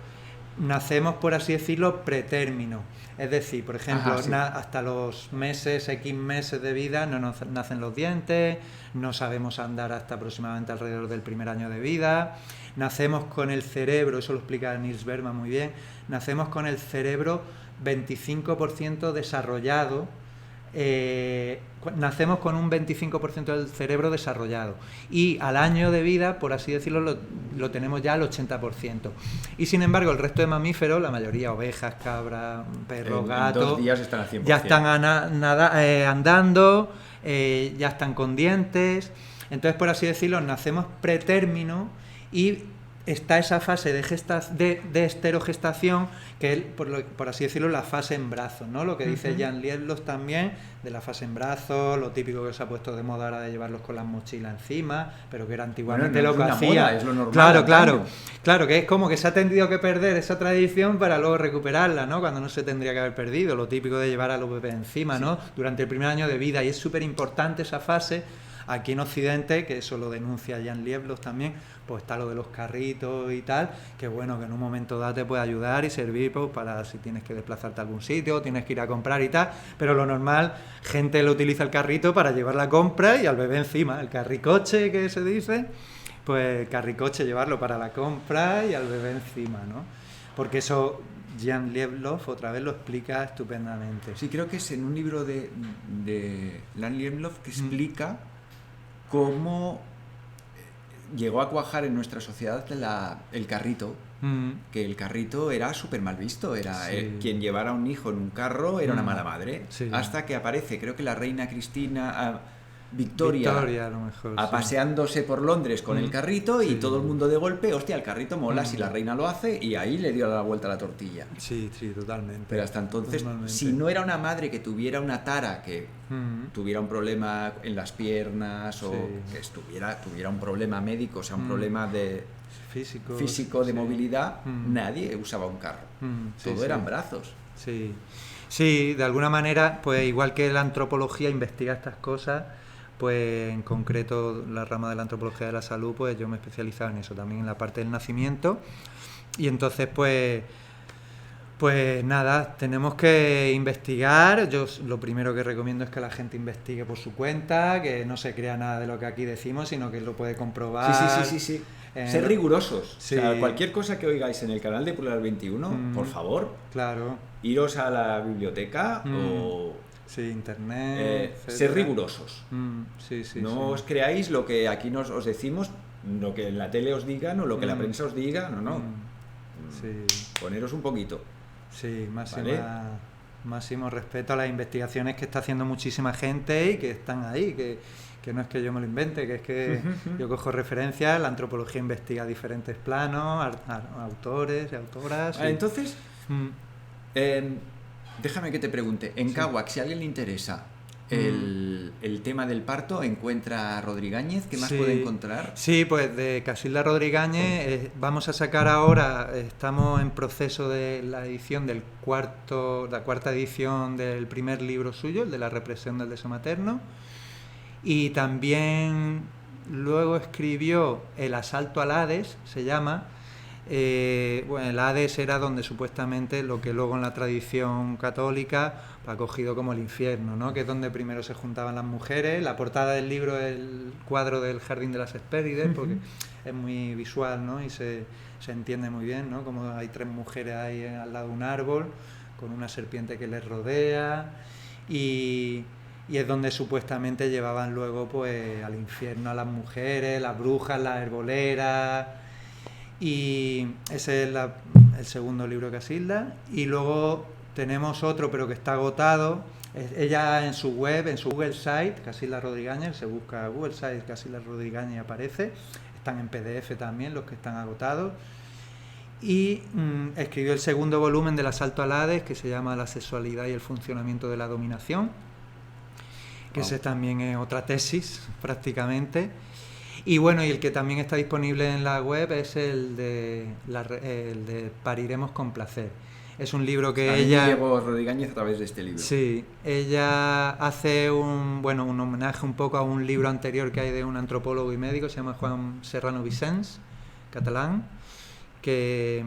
Speaker 2: nacemos, por así decirlo, pretérmino. Es decir, por ejemplo, hasta los X meses de vida no nos nacen los dientes, no sabemos andar hasta aproximadamente alrededor del primer año de vida, nacemos con el cerebro, eso lo explica Niels Bergman muy bien, nacemos con el cerebro 25% desarrollado, nacemos con un 25% del cerebro desarrollado y al año de vida, por así decirlo, lo tenemos ya al 80%. Y sin embargo el resto de mamíferos, la mayoría, ovejas, cabras, perros, gatos,
Speaker 1: 2 días están al 100%.
Speaker 2: Ya están andando, ya están con dientes. Entonces, por así decirlo, nacemos pretérmino y está esa fase de esterogestación, que es, por así decirlo, la fase en brazos, ¿no? Lo que dice Jan Lieblos también, de la fase en brazos, lo típico que se ha puesto de moda ahora de llevarlos con las mochilas encima, pero que era antiguamente lo que hacía.
Speaker 1: Es lo normal.
Speaker 2: Claro, que es como que se ha tenido que perder esa tradición para luego recuperarla, ¿no? Cuando no se tendría que haber perdido, lo típico de llevar a los bebés encima, ¿no? Durante el primer año de vida, y es súper importante esa fase. Aquí en Occidente, que eso lo denuncia Jan Lieblos también, pues está lo de los carritos y tal, que bueno, que en un momento dado te puede ayudar y servir pues, para si tienes que desplazarte a algún sitio, tienes que ir a comprar y tal, pero lo normal, gente lo utiliza el carrito para llevar la compra y al bebé encima, el carricoche que se dice, pues el carricoche llevarlo para la compra y al bebé encima, ¿no? Porque eso Jan Lieblos otra vez lo explica estupendamente.
Speaker 1: Sí, creo que es en un libro de Jan Lieblos que explica cómo llegó a cuajar en nuestra sociedad el carrito, que el carrito era súper mal visto, era quien llevara a un hijo en un carro era una mala madre, hasta que aparece, creo que la reina Cristina, Victoria
Speaker 2: a lo mejor,
Speaker 1: paseándose por Londres con el carrito y todo el mundo de golpe, hostia, el carrito mola si la reina lo hace, y ahí le dio la vuelta a la tortilla.
Speaker 2: Sí, totalmente.
Speaker 1: Pero hasta entonces, si no era una madre que tuviera una tara, que tuviera un problema en las piernas o que tuviera un problema médico, o sea, un problema de físico de movilidad, nadie usaba un carro. Todo eran brazos.
Speaker 2: Sí, de alguna manera, pues igual que la antropología investiga estas cosas, pues en concreto la rama de la antropología de la salud, pues yo me he especializado en eso, también en la parte del nacimiento. Y entonces, pues nada, tenemos que investigar. Yo lo primero que recomiendo es que la gente investigue por su cuenta, que no se crea nada de lo que aquí decimos, sino que lo puede comprobar.
Speaker 1: Sí. Ser rigurosos. O sea, cualquier cosa que oigáis en el canal de Plural 21, por favor, iros a la biblioteca o...
Speaker 2: internet,
Speaker 1: ser rigurosos. No os creáis lo que aquí os decimos, lo que en la tele os digan o lo que la prensa os diga, no. Poneros un poquito.
Speaker 2: Máxima máximo respeto a las investigaciones que está haciendo muchísima gente y que están ahí, que no es que yo me lo invente, que es que yo cojo referencias, la antropología investiga diferentes planos, autores y autoras.
Speaker 1: Entonces, déjame que te pregunte, en Caguac, si a alguien le interesa el tema del parto, ¿encuentra a Rodríguez? ¿Qué más puede encontrar?
Speaker 2: Sí, pues de Casilda Rodríguez vamos a sacar ahora, estamos en proceso de la edición la cuarta edición del primer libro suyo, el de la represión del deseo materno, y también luego escribió El asalto al Hades, se llama. Bueno, el Hades era donde supuestamente lo que luego en la tradición católica ha cogido como el infierno, ¿no? Que es donde primero se juntaban las mujeres. La portada del libro es el cuadro del Jardín de las Hespérides, porque es muy visual, ¿no? Y se entiende muy bien, ¿no? Como hay 3 mujeres ahí al lado de un árbol con una serpiente que les rodea, y es donde supuestamente llevaban luego pues al infierno a las mujeres, las brujas, las herboleras. Y ese es el segundo libro de Casilda. Y luego tenemos otro, pero que está agotado. Ella en su web, en su Google Site, Casilda Rodríguez, se busca Google Site Casilda Rodríguez y aparece. Están en PDF también los que están agotados. Y escribió el segundo volumen del Asalto al Hades, que se llama La sexualidad y el funcionamiento de la dominación, que ese también es otra tesis prácticamente. Y bueno, y el que también está disponible en la web es el de Pariremos con placer. Es un libro que ella...
Speaker 1: llevo Rodríguez a través de este libro.
Speaker 2: Sí, ella hace un homenaje un poco a un libro anterior que hay de un antropólogo y médico, se llama Juan Serrano Vicens, catalán, que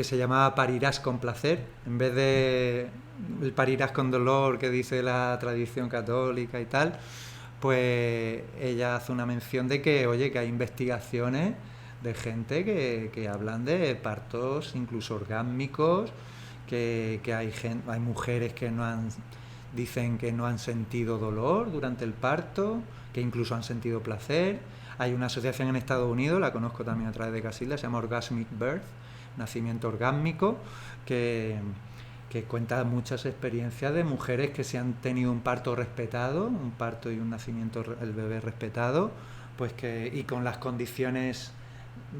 Speaker 2: se llamaba Parirás con placer, en vez de el parirás con dolor que dice la tradición católica y tal. Pues ella hace una mención de que, oye, que hay investigaciones de gente que hablan de partos incluso orgásmicos, que hay mujeres que dicen que no han sentido dolor durante el parto, que incluso han sentido placer. Hay una asociación en Estados Unidos, la conozco también a través de Casilda, se llama Orgasmic Birth, nacimiento orgásmico, que cuenta muchas experiencias de mujeres que se han tenido un parto respetado, un parto y un nacimiento, el bebé respetado, pues y con las condiciones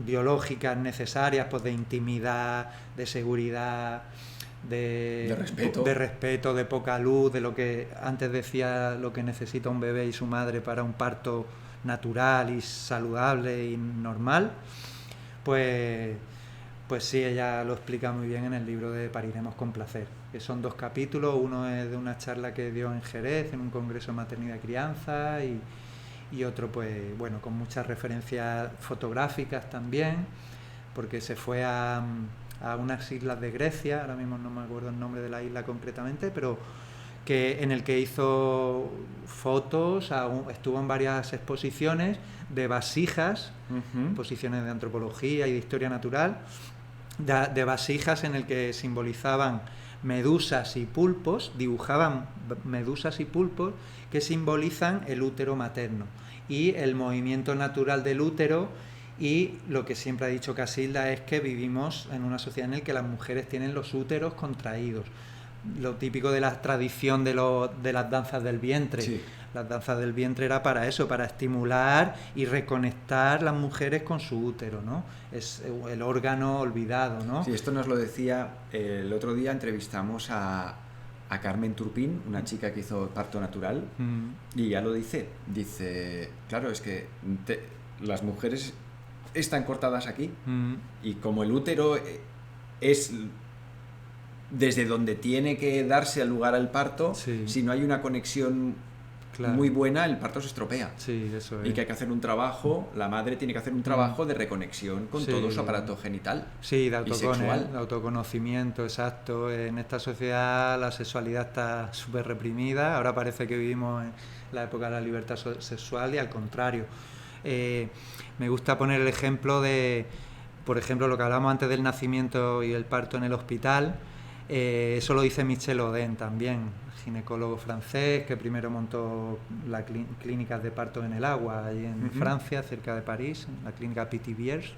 Speaker 2: biológicas necesarias, pues de intimidad, de seguridad, de respeto, de poca luz, de lo que antes decía, lo que necesita un bebé y su madre para un parto natural y saludable y normal. Pues sí, ella lo explica muy bien en el libro de Pariremos con placer, que son 2 capítulos. Uno es de una charla que dio en Jerez, en un congreso de maternidad y crianza, y otro, pues bueno, con muchas referencias fotográficas también, porque se fue a unas islas de Grecia, ahora mismo no me acuerdo el nombre de la isla concretamente, pero en el que hizo fotos, estuvo en varias exposiciones de vasijas, exposiciones de antropología y de historia natural, de vasijas en el que simbolizaban medusas y pulpos, dibujaban medusas y pulpos que simbolizan el útero materno y el movimiento natural del útero. Y lo que siempre ha dicho Casilda es que vivimos en una sociedad en la que las mujeres tienen los úteros contraídos, lo típico de la tradición de las danzas del vientre. Sí. Las danzas del vientre era para eso, para estimular y reconectar las mujeres con su útero, ¿no? Es el órgano olvidado, ¿no?
Speaker 1: Sí, esto nos lo decía el otro día, entrevistamos a Carmen Turpín, una chica que hizo parto natural, y ya lo dice, claro, es que las mujeres están cortadas aquí, y como el útero es desde donde tiene que darse el lugar al parto, sí. Si no hay una conexión muy buena, el parto se estropea.
Speaker 2: Sí, eso es.
Speaker 1: Y que hay que hacer un trabajo, la madre tiene que hacer un trabajo de reconexión con todo su aparato genital.
Speaker 2: Sí, de autoconocimiento, exacto. En esta sociedad la sexualidad está súper reprimida, ahora parece que vivimos en la época de la libertad sexual y al contrario. Me gusta poner el ejemplo de, por ejemplo, lo que hablamos antes del nacimiento y el parto en el hospital. Eso lo dice Michel Oden también, ginecólogo francés que primero montó las clínicas de parto en el agua, allí en Francia, cerca de París, la clínica Pithiviers,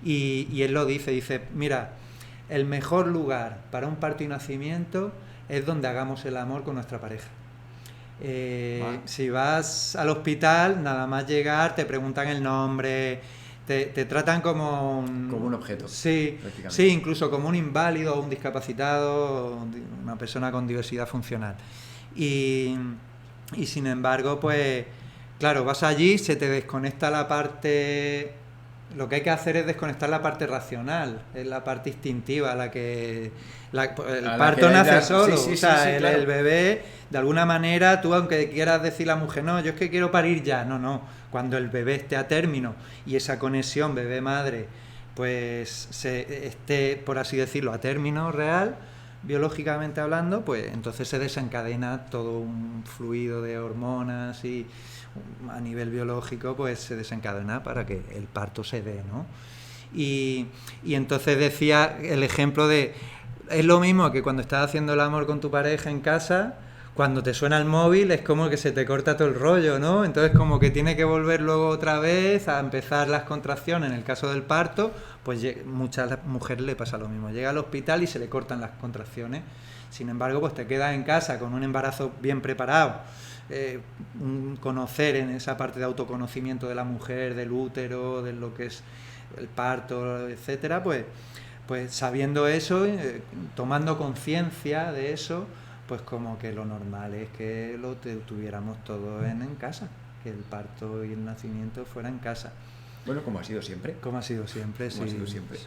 Speaker 2: y él lo dice, mira, el mejor lugar para un parto y nacimiento es donde hagamos el amor con nuestra pareja. Si vas al hospital, nada más llegar, te preguntan el nombre, te tratan como
Speaker 1: un objeto.
Speaker 2: Sí, sí, incluso como un inválido o un discapacitado, una persona con diversidad funcional. Y sin embargo, pues, claro, vas allí, se te desconecta la parte... Lo que hay que hacer es desconectar la parte racional, es la parte instintiva, la que... el parto nace solo,
Speaker 1: sí,
Speaker 2: o sea,
Speaker 1: sí, claro.
Speaker 2: el bebé, de alguna manera, tú aunque quieras decir a la mujer, no, yo es que quiero parir ya, no, cuando el bebé esté a término y esa conexión bebé-madre, pues esté, por así decirlo, a término real, biológicamente hablando, pues entonces se desencadena todo un fluido de hormonas y a nivel biológico pues se desencadena para que el parto se dé, ¿no? Y entonces decía el ejemplo de, es lo mismo que cuando estás haciendo el amor con tu pareja en casa, cuando te suena el móvil es como que se te corta todo el rollo, ¿no? Entonces como que tiene que volver luego otra vez a empezar las contracciones. En el caso del parto, pues muchas mujeres le pasa lo mismo. Llega al hospital y se le cortan las contracciones. Sin embargo, pues te quedas en casa con un embarazo bien preparado. Conocer en esa parte de autoconocimiento de la mujer, del útero, de lo que es el parto, etcétera, pues sabiendo eso, tomando conciencia de eso, pues como que lo normal es que lo tuviéramos todo en casa, que el parto y el nacimiento fuera en casa.
Speaker 1: Bueno, como ha sido siempre.
Speaker 2: Como ha sido siempre, sí.
Speaker 1: Como ha sido siempre.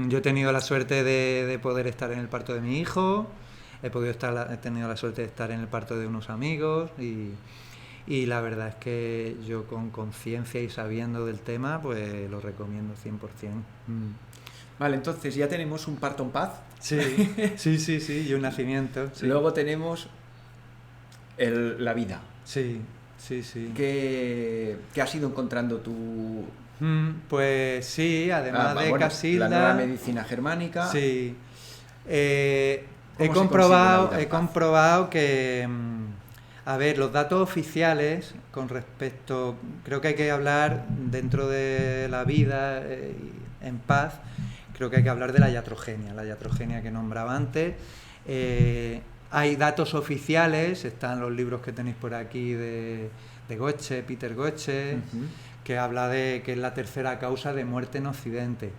Speaker 2: Yo he tenido la suerte de poder estar en el parto de mi hijo, he tenido la suerte de estar en el parto de unos amigos y la verdad es que yo con conciencia y sabiendo del tema, pues lo recomiendo 100%.
Speaker 1: Vale, entonces ya tenemos un parto en paz.
Speaker 2: Sí, sí, y un nacimiento. Sí.
Speaker 1: Luego tenemos la vida.
Speaker 2: Sí.
Speaker 1: ¿Qué has ido encontrando tú?
Speaker 2: Pues sí, además de Casilda...
Speaker 1: La nueva medicina germánica.
Speaker 2: Sí. He comprobado que... A ver, los datos oficiales con respecto... Creo que hay que hablar dentro de la vida en paz. Creo que hay que hablar de la iatrogenia que nombraba antes. Hay datos oficiales, están los libros que tenéis por aquí de Goethe, Peter Goethe, que habla de que es la tercera causa de muerte en Occidente.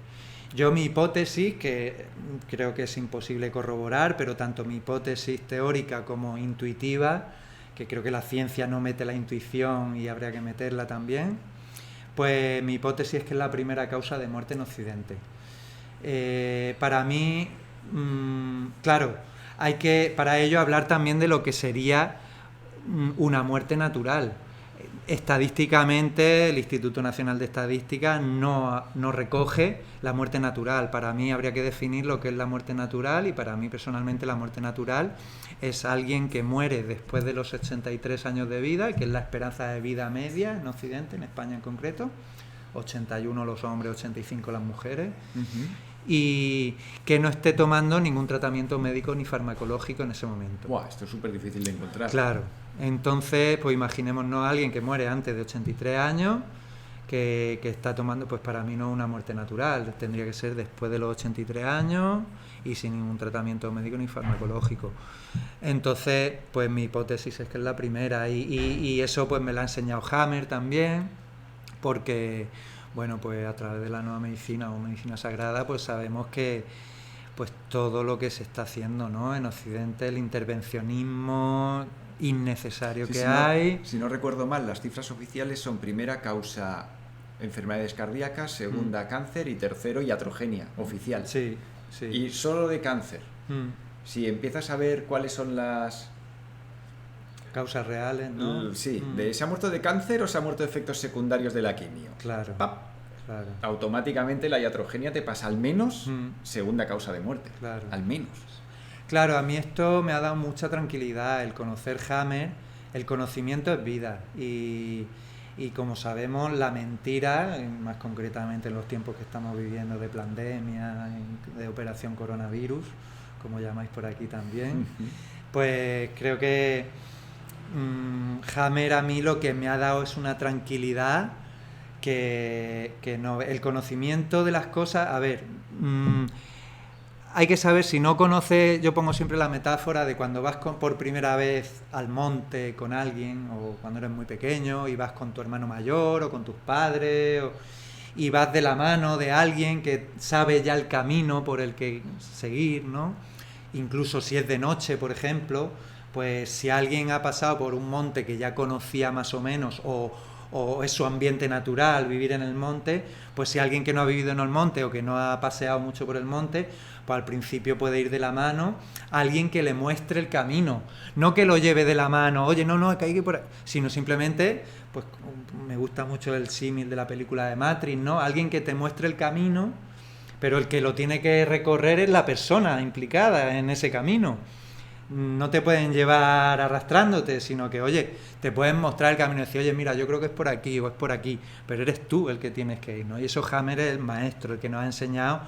Speaker 2: Yo mi hipótesis, que creo que es imposible corroborar, pero tanto mi hipótesis teórica como intuitiva, que creo que la ciencia no mete la intuición y habría que meterla también, pues mi hipótesis es que es la primera causa de muerte en Occidente. Para mí, claro, hay que para ello hablar también de lo que sería una muerte natural. Estadísticamente, el Instituto Nacional de Estadística no recoge la muerte natural. Para mí habría que definir lo que es la muerte natural y para mí personalmente la muerte natural es alguien que muere después de los 83 años de vida, que es la esperanza de vida media en Occidente, en España en concreto, 81 los hombres, 85 las mujeres, y que no esté tomando ningún tratamiento médico ni farmacológico en ese momento.
Speaker 1: Buah, esto es súper difícil de encontrar.
Speaker 2: Claro. Entonces, pues imaginémonos a alguien que muere antes de 83 años, que está tomando, pues para mí no una muerte natural, tendría que ser después de los 83 años y sin ningún tratamiento médico ni farmacológico. Entonces, pues mi hipótesis es que es la primera y eso pues me lo ha enseñado Hammer también, porque, bueno, pues a través de la nueva medicina o medicina sagrada, pues sabemos que pues todo lo que se está haciendo, ¿no?, en Occidente, el intervencionismo innecesario que hay.
Speaker 1: Si no recuerdo mal, las cifras oficiales son primera causa enfermedades cardíacas, segunda cáncer y tercero iatrogenia oficial.
Speaker 2: Sí.
Speaker 1: Y solo de cáncer. Si empiezas a ver cuáles son las
Speaker 2: causas reales, ¿no?
Speaker 1: Sí, ¿se ha muerto de cáncer o se ha muerto de efectos secundarios de la quimio?
Speaker 2: Claro. Claro.
Speaker 1: Automáticamente la iatrogenia te pasa al menos segunda causa de muerte.
Speaker 2: Claro.
Speaker 1: Al menos.
Speaker 2: Claro, a mí esto me ha dado mucha tranquilidad, el conocer Hammer. El conocimiento es vida y como sabemos, la mentira, más concretamente en los tiempos que estamos viviendo de pandemia, de operación coronavirus, como llamáis por aquí también, pues creo que Hammer a mí lo que me ha dado es una tranquilidad que no, el conocimiento de las cosas, a ver, hay que saber, si no conoces, yo pongo siempre la metáfora de cuando vas por primera vez al monte con alguien, o cuando eres muy pequeño y vas con tu hermano mayor o con tus padres, y vas de la mano de alguien que sabe ya el camino por el que seguir, ¿no? Incluso si es de noche, por ejemplo, pues si alguien ha pasado por un monte que ya conocía más o menos, o es su ambiente natural vivir en el monte, pues si alguien que no ha vivido en el monte o que no ha paseado mucho por el monte, pues al principio puede ir de la mano a alguien que le muestre el camino, no que lo lleve de la mano, oye, no, que hay que ir por ahí, sino simplemente, pues me gusta mucho el símil de la película de Matrix, ¿no? Alguien que te muestre el camino, pero el que lo tiene que recorrer es la persona implicada en ese camino. No te pueden llevar arrastrándote, sino que, oye, te pueden mostrar el camino y decir, oye, mira, yo creo que es por aquí o es por aquí, pero eres tú el que tienes que ir, ¿no? Y eso Hammer es el maestro, el que nos ha enseñado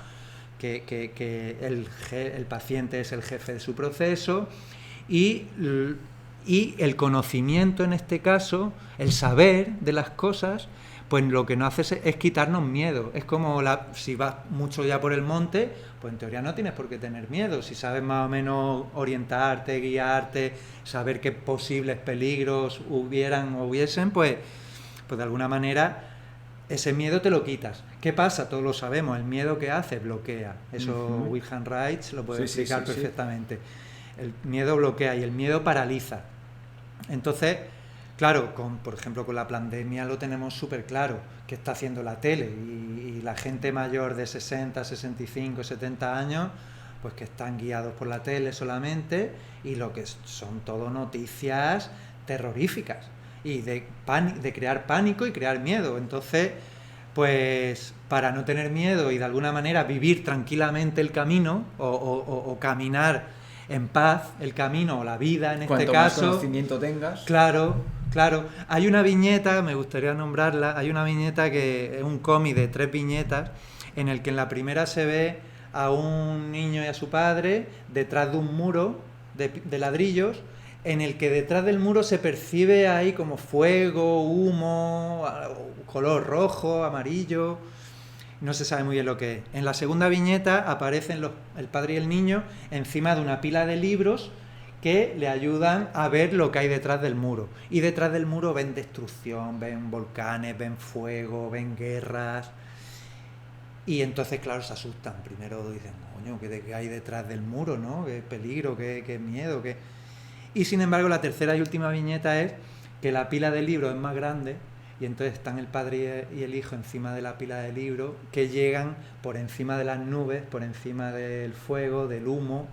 Speaker 2: que el paciente es el jefe de su proceso y el conocimiento, en este caso, el saber de las cosas, pues lo que nos hace es quitarnos miedo. Es como si vas mucho ya por el monte, pues en teoría no tienes por qué tener miedo. Si sabes más o menos orientarte, guiarte, saber qué posibles peligros hubiesen, pues de alguna manera ese miedo te lo quitas. ¿Qué pasa? Todos lo sabemos, el miedo que hace bloquea. Eso Wilhelm Reich lo puede explicar perfectamente. El miedo bloquea y el miedo paraliza. Entonces, claro, por ejemplo, con la pandemia lo tenemos súper claro, que está haciendo la tele y la gente mayor de 60, 65, 70 años, pues que están guiados por la tele solamente y lo que son todo noticias terroríficas y de crear pánico y crear miedo. Entonces, pues para no tener miedo y de alguna manera vivir tranquilamente el camino o caminar en paz el camino o la vida en este caso.
Speaker 1: Cuanto más conocimiento tengas.
Speaker 2: Claro. Hay una viñeta, me gustaría nombrarla, hay una viñeta que es un cómic de 3 viñetas en el que en la primera se ve a un niño y a su padre detrás de un muro de ladrillos, en el que detrás del muro se percibe ahí como fuego, humo, color rojo, amarillo, no se sabe muy bien lo que es. En la segunda viñeta aparecen el padre y el niño encima de una pila de libros que le ayudan a ver lo que hay detrás del muro. Y detrás del muro ven destrucción, ven volcanes, ven fuego, ven guerras. Y entonces, claro, se asustan. Primero dicen, coño, ¿qué hay detrás del muro, no? ¿Qué peligro, qué miedo, qué...? Y sin embargo, la tercera y última viñeta es que la pila de libros es más grande y entonces están el padre y el hijo encima de la pila de libros que llegan por encima de las nubes, por encima del fuego, del humo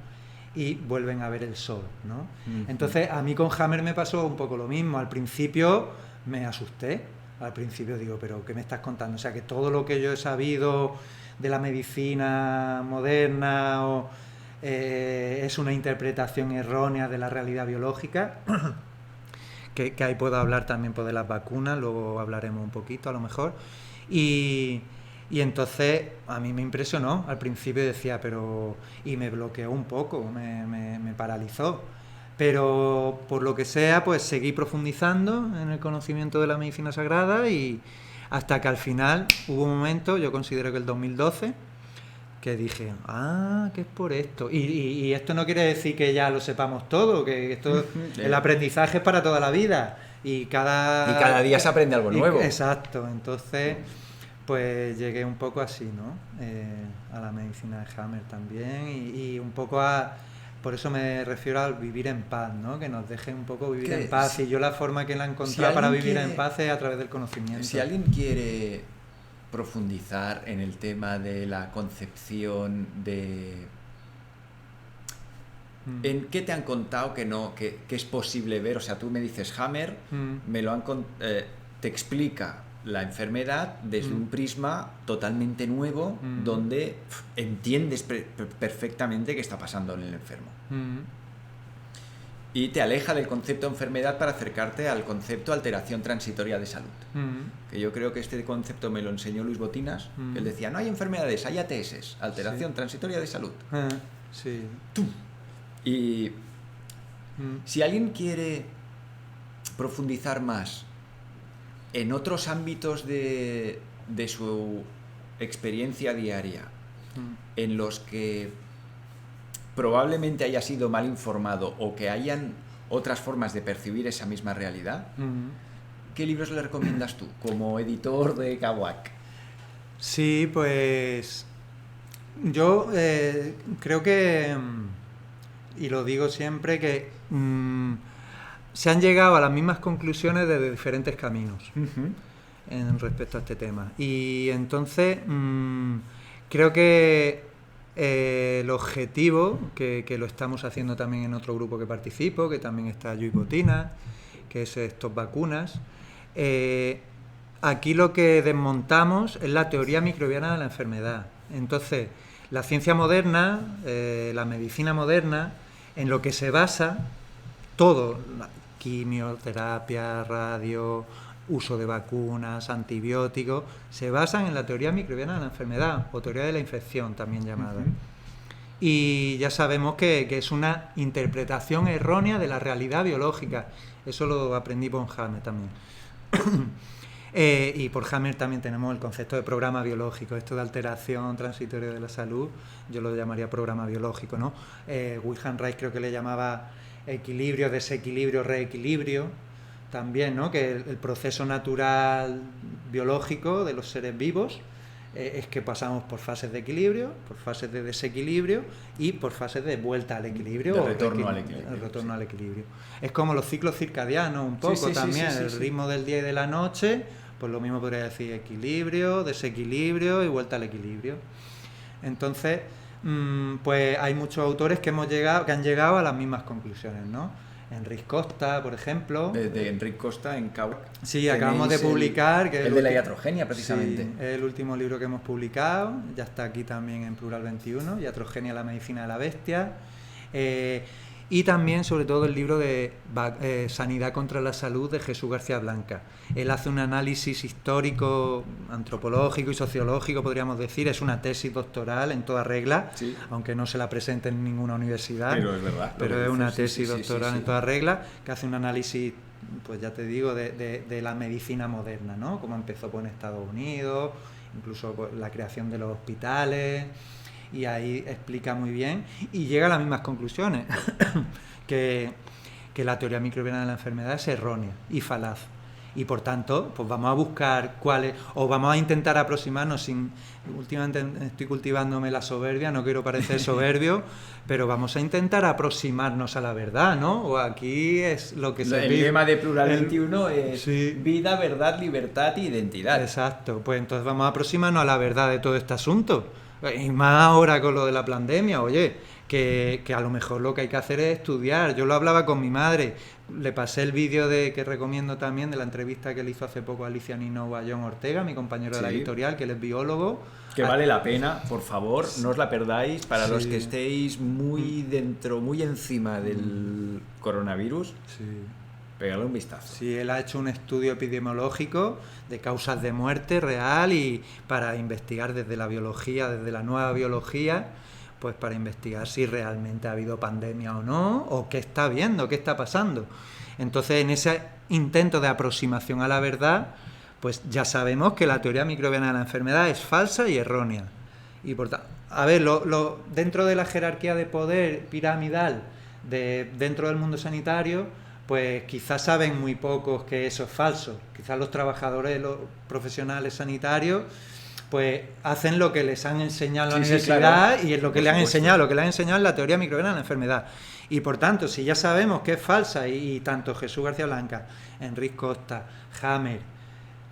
Speaker 2: y vuelven a ver el sol, ¿no? Entonces, a mí con Hammer me pasó un poco lo mismo. Al principio me asusté. Al principio digo, ¿pero qué me estás contando? O sea, que todo lo que yo he sabido de la medicina moderna es una interpretación errónea de la realidad biológica, que ahí puedo hablar también de las vacunas, luego hablaremos un poquito a lo mejor, y entonces a mí me impresionó, al principio decía, y me bloqueó un poco, me paralizó, pero por lo que sea, pues seguí profundizando en el conocimiento de la medicina sagrada y hasta que al final hubo un momento, yo considero que el 2012, que dije, que es por esto. Y esto no quiere decir que ya lo sepamos todo, que esto el aprendizaje es para toda la vida. Y cada
Speaker 1: día se aprende algo nuevo.
Speaker 2: Exacto, entonces pues llegué un poco así, ¿no? A la medicina de Hammer también y un poco por eso me refiero al vivir en paz, ¿no? Que nos deje un poco vivir en paz. Y yo la forma que la he encontrado para vivir en paz es a través del conocimiento.
Speaker 1: Si alguien quiere profundizar en el tema de la concepción de... ¿En qué te han contado que es posible ver? O sea, tú me dices Hammer, te explica la enfermedad desde un prisma totalmente nuevo, donde entiendes perfectamente qué está pasando en el enfermo. Y te aleja del concepto de enfermedad para acercarte al concepto de alteración transitoria de salud. Que yo creo que este concepto me lo enseñó Luis Botinas, que él decía, no hay enfermedades, hay ATS, alteración transitoria de salud.
Speaker 2: Sí.
Speaker 1: Y si alguien quiere profundizar más en otros ámbitos de su experiencia diaria, en los que probablemente haya sido mal informado o que hayan otras formas de percibir esa misma realidad, ¿qué libros le recomiendas tú como editor de Kawak?
Speaker 2: Sí, pues yo creo que, y lo digo siempre, que se han llegado a las mismas conclusiones desde diferentes caminos en respecto a este tema. Y entonces creo que el objetivo, que lo estamos haciendo también en otro grupo que participo, que también está Lluís Botina, que es Stop Vacunas, aquí lo que desmontamos es la teoría microbiana de la enfermedad. Entonces, la ciencia moderna, la medicina moderna, en lo que se basa todo, quimioterapia, radio, uso de vacunas, antibióticos, se basan en la teoría microbiana de la enfermedad, o teoría de la infección también llamada. Y ya sabemos que es una interpretación errónea de la realidad biológica. Eso lo aprendí por Hammer también. Y por Hammer también tenemos el concepto de programa biológico, esto de alteración transitoria de la salud, yo lo llamaría programa biológico, ¿no? Wilhelm Reich creo que le llamaba equilibrio, desequilibrio, reequilibrio, también, ¿no? Que el proceso natural biológico de los seres vivos es que pasamos por fases de equilibrio, por fases de desequilibrio y por fases de vuelta al equilibrio.
Speaker 1: De retorno al equilibrio.
Speaker 2: El retorno al equilibrio. Es como los ciclos circadianos un poco también, el ritmo del día y de la noche, pues lo mismo podría decir equilibrio, desequilibrio y vuelta al equilibrio. Entonces, pues hay muchos autores que han llegado a las mismas conclusiones, ¿no? Enric Costa, por ejemplo.
Speaker 1: De Enric Costa en Kawak.
Speaker 2: Sí, acabamos de publicar.
Speaker 1: Que el de la iatrogenia, precisamente.
Speaker 2: Sí, es el último libro que hemos publicado. Ya está aquí también en Plural 21, Iatrogenia, la medicina de la bestia. Y también, sobre todo, el libro de Sanidad contra la Salud de Jesús García Blanca. Él hace un análisis histórico, antropológico y sociológico, podríamos decir. Es una tesis doctoral en toda regla, sí, aunque no se la presente en ninguna universidad.
Speaker 1: Pero es verdad.
Speaker 2: Pero es una tesis doctoral en toda regla, que hace un análisis, pues ya te digo, de la medicina moderna, ¿no? Cómo empezó pues, en Estados Unidos, incluso pues, la creación de los hospitales. Y ahí explica muy bien y llega a las mismas conclusiones, que la teoría microbiana de la enfermedad es errónea y falaz. Y por tanto, pues vamos a buscar cuáles, o vamos a intentar aproximarnos últimamente estoy cultivándome la soberbia, no quiero parecer soberbio, pero vamos a intentar aproximarnos a la verdad, ¿no? O aquí es lo que se
Speaker 1: El lema de Plural 21 es
Speaker 2: sí,
Speaker 1: vida, verdad, libertad e identidad.
Speaker 2: Exacto, pues entonces vamos a aproximarnos a la verdad de todo este asunto. Y más ahora con lo de la pandemia, oye, que a lo mejor lo que hay que hacer es estudiar. Yo lo hablaba con mi madre, le pasé el vídeo que recomiendo también de la entrevista que le hizo hace poco a Alicia Nino a John Ortega, mi compañero de la editorial, que él es biólogo.
Speaker 1: Que vale la pena, por favor, no os la perdáis, para los que estéis muy dentro, muy encima del coronavirus.
Speaker 2: Sí.
Speaker 1: Pégale un vistazo.
Speaker 2: Sí, él ha hecho un estudio epidemiológico de causas de muerte real y para investigar desde la biología, desde la nueva biología, pues para investigar si realmente ha habido pandemia o no, o qué está habiendo, qué está pasando. Entonces, en ese intento de aproximación a la verdad, pues ya sabemos que la teoría microbiana de la enfermedad es falsa y errónea. Y por tanto, a ver, dentro de la jerarquía de poder piramidal dentro del mundo sanitario, pues quizás saben muy pocos que eso es falso. Quizás los trabajadores, los profesionales sanitarios, pues hacen lo que les han enseñado en la universidad, claro, y es lo que le han enseñado. Lo que le han enseñado es la teoría microbiana de la enfermedad. Y por tanto, si ya sabemos que es falsa, y tanto Jesús García Blanca, Enric Costa, Hammer,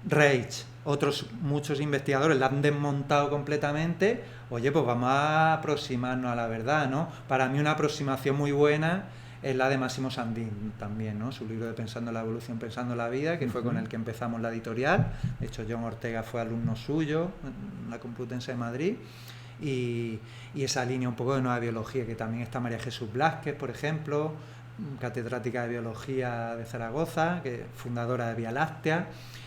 Speaker 2: Reich, otros muchos investigadores la han desmontado completamente, oye, pues vamos a aproximarnos a la verdad, ¿no? Para mí una aproximación muy buena es la de Máximo Sandín también, ¿no? Su libro de Pensando la Evolución, Pensando la Vida, que fue con el que empezamos la editorial. De hecho, John Ortega fue alumno suyo en la Complutense de Madrid. Y esa línea un poco de nueva biología, que también está María Jesús Blázquez, por ejemplo, catedrática de Biología de Zaragoza, que fundadora de Vía Láctea.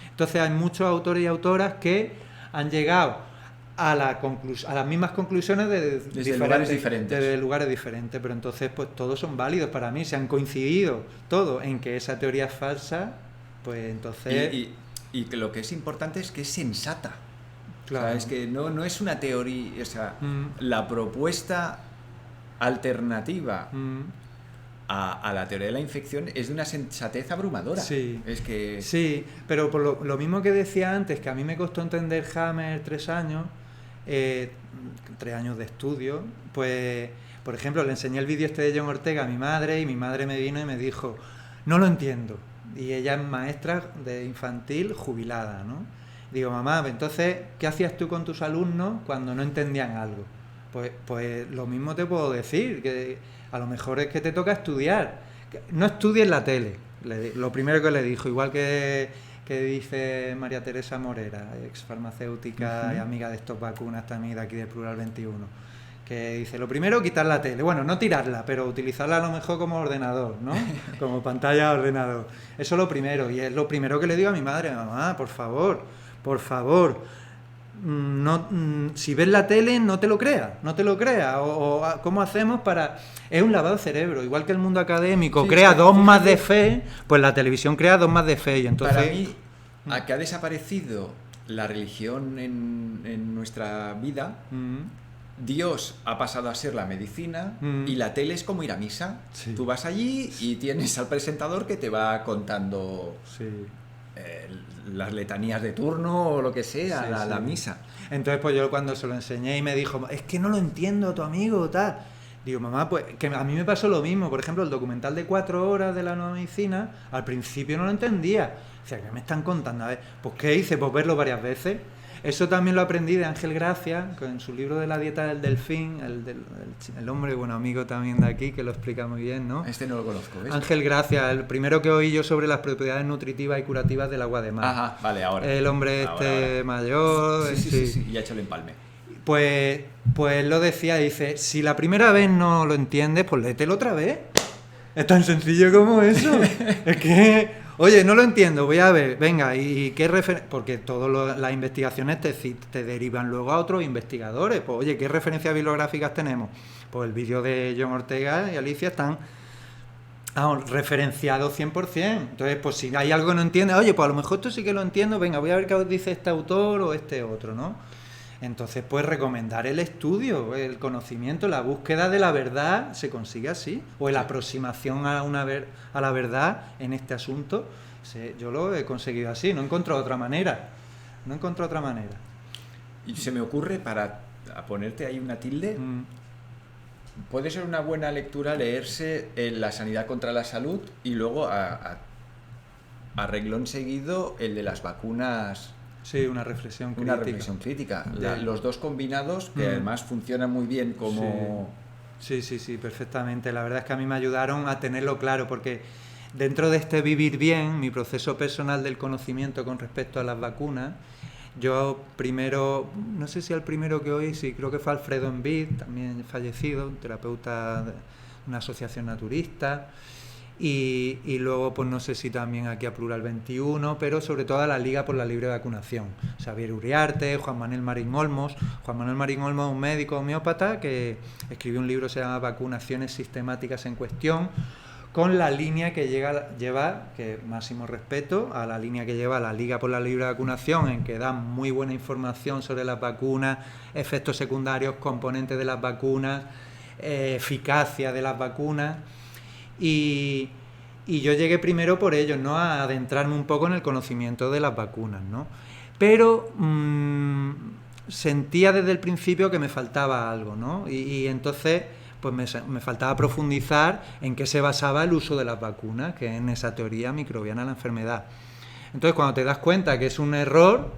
Speaker 2: Entonces hay muchos autores y autoras que han llegado a las mismas conclusiones
Speaker 1: desde lugares diferentes.
Speaker 2: Desde lugares diferentes, pero entonces pues todos son válidos para mí, se han coincidido todos en que esa teoría es falsa, pues entonces...
Speaker 1: Y que lo que es importante es que es sensata.
Speaker 2: Claro.
Speaker 1: O sea, es que no es una teoría, o sea, la propuesta alternativa a la teoría de la infección es de una sensatez abrumadora.
Speaker 2: Sí,
Speaker 1: es que...
Speaker 2: sí, pero por lo mismo que decía antes, que a mí me costó entender Hammer 3 años, 3 años de estudio, pues, por ejemplo, le enseñé el vídeo de John Ortega a mi madre y mi madre me vino y me dijo, no lo entiendo. Y ella es maestra de infantil jubilada, ¿no? Digo, mamá, entonces, ¿qué hacías tú con tus alumnos cuando no entendían algo? Pues lo mismo te puedo decir, que a lo mejor es que te toca estudiar. No estudies la tele, lo primero que le dijo, igual que dice María Teresa Morera, ex farmacéutica y amiga de estos vacunas también de aquí de Plural 21, que dice, lo primero, quitar la tele. Bueno, no tirarla, pero utilizarla a lo mejor como ordenador, ¿no? Como pantalla de ordenador. Eso es lo primero, y es lo primero que le digo a mi madre, mamá, por favor, no, si ves la tele no te lo creas, o cómo hacemos para... Es un lavado de cerebro, igual que el mundo académico crea dogmas de fe, pues la televisión crea dogmas de fe, y entonces...
Speaker 1: Para mí, a que ha desaparecido la religión en nuestra vida, Dios ha pasado a ser la medicina y la tele es como ir a misa. Sí. Tú vas allí y tienes al presentador que te va contando... Sí. Las letanías de turno o lo que sea, la misa.
Speaker 2: Entonces pues yo cuando se lo enseñé y me dijo, es que no lo entiendo tu amigo, tal. Digo, mamá, pues que a mí me pasó lo mismo. Por ejemplo, el documental de 4 horas de la nueva medicina, al principio no lo entendía. O sea, ¿qué me están contando? A ver, pues ¿qué hice? Pues verlo varias veces. Eso también lo aprendí de Ángel Gracia, en su libro de la dieta del delfín, el hombre, bueno, amigo también de aquí, que lo explica muy bien, ¿no?
Speaker 1: Este no lo conozco, ¿ves?
Speaker 2: Ángel Gracia, el primero que oí yo sobre las propiedades nutritivas y curativas del agua de mar.
Speaker 1: Ajá, vale, ahora.
Speaker 2: El hombre ahora. Mayor...
Speaker 1: Sí, y ha hecho el empalme.
Speaker 2: Pues lo decía, dice, si la primera vez no lo entiendes, pues léetelo otra vez. Es tan sencillo como eso. Es que... Oye, no lo entiendo, voy a ver, venga, ¿y qué referencia? Porque todas las investigaciones te derivan luego a otros investigadores. Pues, oye, ¿qué referencias bibliográficas tenemos? Pues el vídeo de John Ortega y Alicia están referenciados 100%. Entonces, pues si hay algo que no entiendes, oye, pues a lo mejor esto sí que lo entiendo, venga, voy a ver qué os dice este autor o este otro, ¿no? Entonces, pues recomendar el estudio, el conocimiento, la búsqueda de la verdad se consigue así, o la aproximación a la verdad en este asunto, yo lo he conseguido así, no encuentro otra manera.
Speaker 1: Y se me ocurre, para ponerte ahí una tilde, puede ser una buena lectura leerse La sanidad contra la salud y luego a renglón seguido el de las vacunas.
Speaker 2: Sí, una reflexión crítica.
Speaker 1: Los dos combinados, que además funcionan muy bien como...
Speaker 2: Sí, perfectamente. La verdad es que a mí me ayudaron a tenerlo claro, porque dentro de este vivir bien, mi proceso personal del conocimiento con respecto a las vacunas, yo primero, no sé si el primero que oí, sí, creo que fue Alfredo Envid, también fallecido, un terapeuta de una asociación naturista, y luego, pues no sé si también aquí a Plural 21, pero sobre todo a la Liga por la Libre Vacunación. Xavier Uriarte, Juan Manuel Marín Olmos. Juan Manuel Marín Olmos es un médico homeópata que escribió un libro que se llama Vacunaciones Sistemáticas en Cuestión, con la línea que lleva, que máximo respeto, a la línea que lleva la Liga por la Libre Vacunación, en que da muy buena información sobre las vacunas, efectos secundarios, componentes de las vacunas, eficacia de las vacunas. Y yo llegué primero por ello, ¿no? A adentrarme un poco en el conocimiento de las vacunas, ¿no? Pero sentía desde el principio que me faltaba algo, ¿no? Y entonces pues me faltaba profundizar en qué se basaba el uso de las vacunas, que es en esa teoría microbiana de la enfermedad. Entonces, cuando te das cuenta que es un error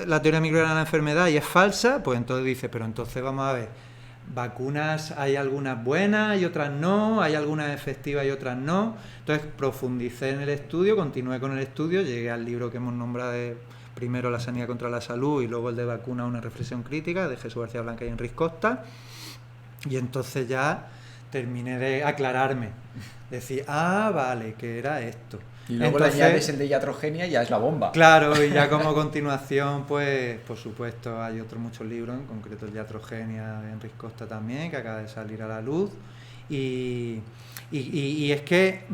Speaker 2: la teoría microbiana de la enfermedad y es falsa, pues entonces dices, pero entonces vamos a ver, vacunas hay algunas buenas y otras no, hay algunas efectivas y otras no. Entonces profundicé en el estudio, continué con el estudio, llegué al libro que hemos nombrado primero La sanidad contra la salud y luego el de Vacuna, una reflexión crítica, de Jesús García Blanca y Enrique Costa, y entonces ya terminé de aclararme, decir, vale, que era esto.
Speaker 1: Y luego entonces, le añades el de iatrogenia y ya es la bomba.
Speaker 2: Claro, y ya como continuación, pues por supuesto hay otros muchos libros, en concreto el iatrogenia de Enrique Costa también, que acaba de salir a la luz. Y es que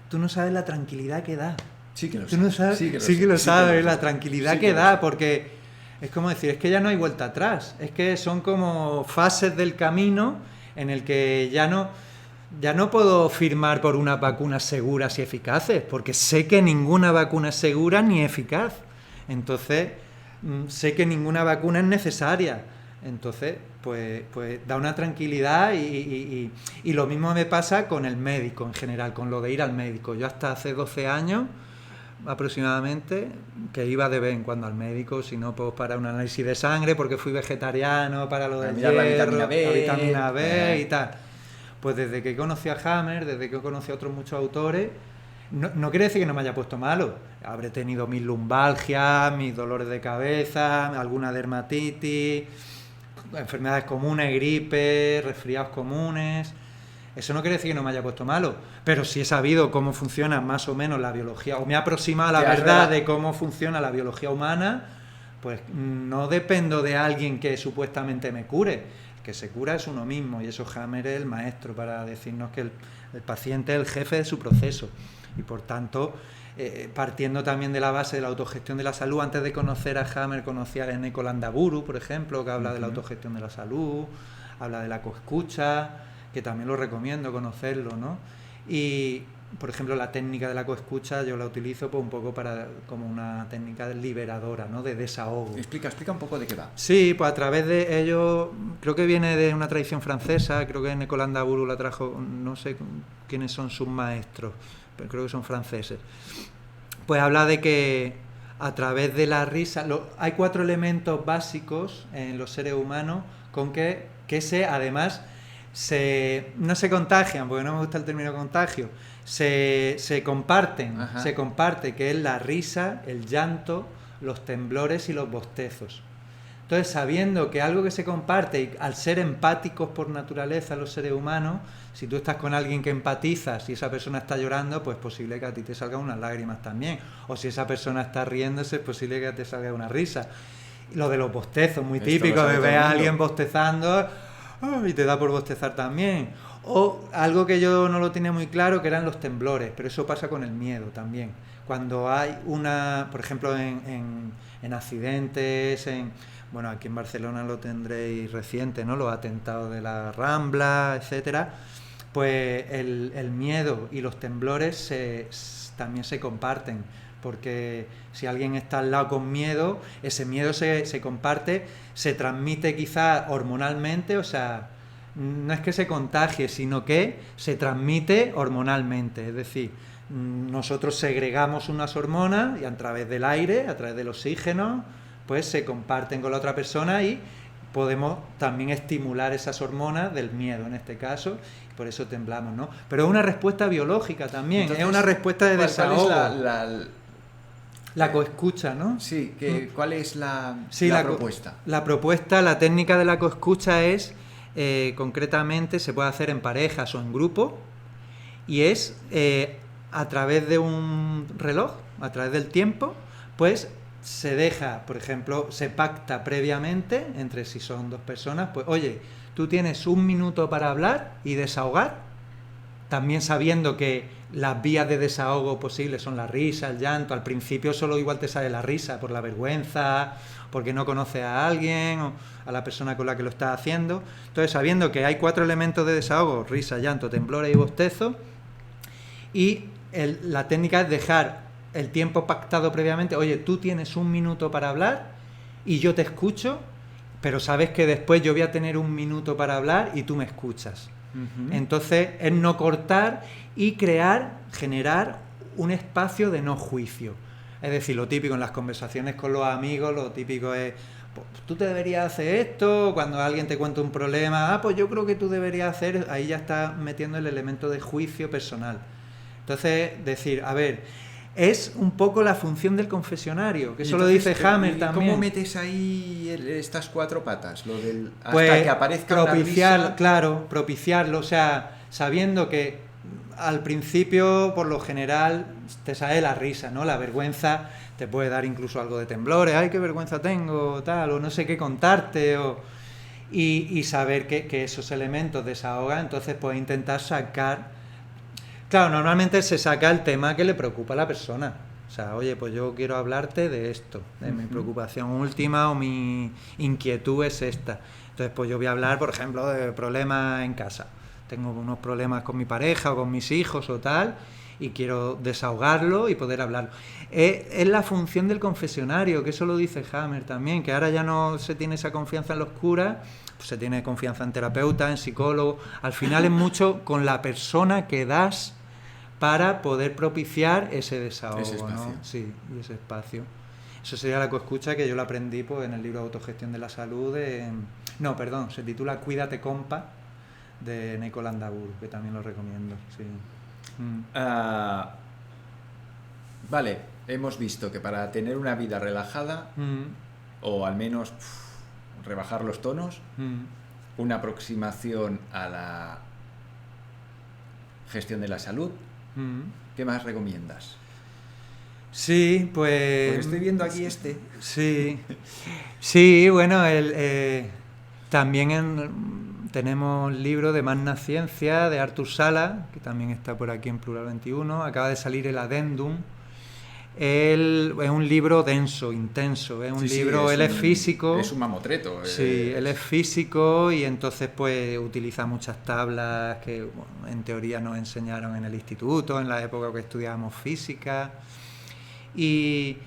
Speaker 2: tú no sabes la tranquilidad que da.
Speaker 1: Sí que lo
Speaker 2: tú no sabes, sí que lo sabes, la tranquilidad que da, porque es como decir, es que ya no hay vuelta atrás, es que son como fases del camino en el que ya no puedo firmar por unas vacunas seguras y eficaces, porque sé que ninguna vacuna es segura ni eficaz. Entonces, sé que ninguna vacuna es necesaria. Entonces, pues da una tranquilidad y lo mismo me pasa con el médico en general, con lo de ir al médico. Yo hasta hace 12 años aproximadamente que iba de vez en cuando al médico, si no pues para un análisis de sangre, porque fui vegetariano, para lo del hierro,
Speaker 1: la vitamina B
Speaker 2: y tal. Pues desde que conocí a Hammer, desde que conocí a otros muchos autores, no quiere decir que no me haya puesto malo. Habré tenido mis lumbalgias, mis dolores de cabeza, alguna dermatitis, enfermedades comunes, gripe, resfriados comunes. Eso no quiere decir que no me haya puesto malo, pero sí he sabido cómo funciona más o menos la biología, o me he aproximado a la verdad de cómo funciona la biología humana, pues no dependo de alguien que supuestamente me cure. El que se cura es uno mismo, y eso Hammer es el maestro para decirnos que el paciente es el jefe de su proceso. Y por tanto, partiendo también de la base de la autogestión de la salud, antes de conocer a Hammer conocí a Enneko Landaburu, por ejemplo, que habla de la autogestión de la salud, habla de la coescucha, que también lo recomiendo conocerlo, ¿no? Y, por ejemplo, la técnica de la coescucha yo la utilizo pues un poco como una técnica liberadora, ¿no? De desahogo.
Speaker 1: Explica un poco de qué va.
Speaker 2: Sí, pues a través de ello, creo que viene de una tradición francesa, creo que Enneko Landaburu la trajo, no sé quiénes son sus maestros, pero creo que son franceses. Pues habla de que a través de la risa, hay 4 elementos básicos en los seres humanos con que además no se contagian, porque no me gusta el término contagio, se comparten. Ajá. Se comparte, que es la risa, el llanto, los temblores y los bostezos. Entonces, sabiendo que algo que se comparte, y al ser empáticos por naturaleza los seres humanos, si tú estás con alguien que empatizas y esa persona está llorando, pues es posible que a ti te salgan unas lágrimas también. O si esa persona está riéndose, es posible que te salga una risa. Lo de los bostezos, muy típico, de ver a alguien bostezando y te da por bostezar también. O algo que yo no lo tenía muy claro, que eran los temblores, pero eso pasa con el miedo también. Cuando hay por ejemplo, en accidentes, bueno, aquí en Barcelona lo tendréis reciente, ¿no? Los atentados de la Rambla, etcétera. Pues el miedo y los temblores también se comparten, porque si alguien está al lado con miedo, ese miedo se comparte, se transmite quizá hormonalmente, o sea, no es que se contagie, sino que se transmite hormonalmente, es decir, nosotros segregamos unas hormonas y a través del aire, a través del oxígeno, pues se comparten con la otra persona y podemos también estimular esas hormonas del miedo en este caso, y por eso temblamos, ¿no? Pero es una respuesta biológica también. Entonces, es una respuesta de desahogo.
Speaker 1: ¿Cuál es
Speaker 2: la coescucha, ¿no?
Speaker 1: Sí, ¿cuál es la propuesta?
Speaker 2: La propuesta, la técnica de la coescucha es, concretamente, se puede hacer en parejas o en grupo, y es a través de un reloj, a través del tiempo, pues se deja, por ejemplo, se pacta previamente entre si son 2 personas, pues oye, tú tienes 1 minuto para hablar y desahogar, también sabiendo que las vías de desahogo posibles son la risa, el llanto. Al principio solo igual te sale la risa por la vergüenza, porque no conoces a alguien o a la persona con la que lo estás haciendo. Entonces, sabiendo que hay 4 elementos de desahogo, risa, llanto, temblores y bostezo, y la técnica es dejar el tiempo pactado previamente. Oye, tú tienes 1 minuto para hablar y yo te escucho, pero sabes que después yo voy a tener 1 minuto para hablar y tú me escuchas. Uh-huh. Entonces es no cortar y generar un espacio de no juicio. Es decir, lo típico en las conversaciones con los amigos, lo típico es, pues, tú te deberías hacer esto, cuando alguien te cuenta un problema, pues yo creo que tú deberías hacer, ahí ya está metiendo el elemento de juicio personal. Entonces, decir, a ver, es un poco la función del confesionario, que eso lo dice Hammer también.
Speaker 1: ¿Cómo metes ahí estas 4 patas? Lo del hasta
Speaker 2: pues,
Speaker 1: que aparezca la risa.
Speaker 2: Claro, propiciarlo, o sea, sabiendo que al principio, por lo general, te sale la risa, ¿no? La vergüenza te puede dar incluso algo de temblores, ay, qué vergüenza tengo, tal, o no sé qué contarte, y saber que esos elementos desahogan, entonces puedes intentar sacar. Claro, normalmente se saca el tema que le preocupa a la persona. O sea, oye, pues yo quiero hablarte de esto, de mi preocupación última o mi inquietud es esta. Entonces, pues yo voy a hablar, por ejemplo, de problemas en casa. Tengo unos problemas con mi pareja o con mis hijos o tal, y quiero desahogarlo y poder hablarlo. Es la función del confesionario, que eso lo dice Hammer también, que ahora ya no se tiene esa confianza en los curas, pues se tiene confianza en terapeutas, en psicólogos. Al final es mucho con la persona que das para poder propiciar ese desahogo,
Speaker 1: ese espacio.
Speaker 2: ¿no? Sí, y ese espacio. Eso sería la coescucha, que yo lo aprendí pues, en el libro de Autogestión de la Salud. Se titula Cuídate, compa, de Nico Landaburu, que también lo recomiendo. Sí.
Speaker 1: Vale, hemos visto que para tener una vida relajada, o al menos rebajar los tonos, una aproximación a la gestión de la salud, ¿qué más recomiendas?
Speaker 2: Sí, pues...
Speaker 1: Porque estoy viendo aquí
Speaker 2: Sí, bueno, también tenemos el libro de Magna Ciencia de Artur Sala, que también está por aquí en Plural 21. Acaba de salir el Adendum. Es un libro denso, intenso, es un libro, él es físico.
Speaker 1: Es un mamotreto.
Speaker 2: Sí, él es físico y entonces pues utiliza muchas tablas que bueno, en teoría nos enseñaron en el instituto, en la época que estudiábamos física. Y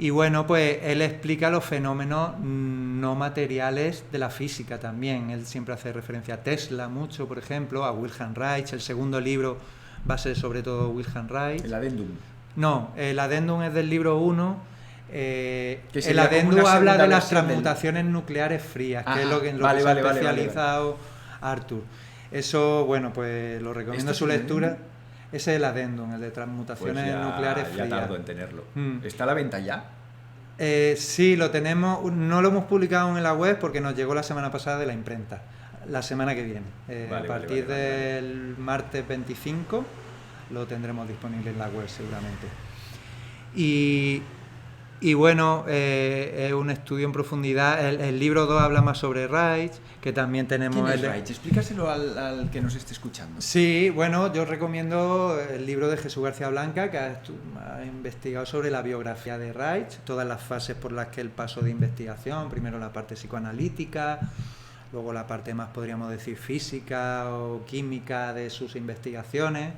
Speaker 2: bueno, pues él explica los fenómenos no materiales de la física también. Él siempre hace referencia a Tesla mucho, por ejemplo, a Wilhelm Reich. El segundo libro va a ser sobre todo Wilhelm Reich.
Speaker 1: El Adendum.
Speaker 2: No, el Adendum es del libro 1. El Adendum habla de las transmutaciones nucleares frías, que es lo que se ha especializado Artur. Eso, bueno, pues lo recomiendo su lectura. Ese es el Adendum, el de transmutaciones nucleares frías.
Speaker 1: Ya tardo en tenerlo. ¿Está a la venta ya?
Speaker 2: Sí, lo tenemos. No lo hemos publicado en la web porque nos llegó la semana pasada de la imprenta. La semana que viene. A partir del martes 25 lo tendremos disponible en la web seguramente. Y bueno, es un estudio en profundidad. El libro 2 habla más sobre Reich, que también tenemos...
Speaker 1: ¿Quién es Reich? Explícaselo al que nos esté escuchando.
Speaker 2: Sí, bueno, yo recomiendo el libro de Jesús García Blanca, que ha investigado sobre la biografía de Reich, todas las fases por las que él pasó de investigación, primero la parte psicoanalítica, luego la parte más, podríamos decir, física o química de sus investigaciones,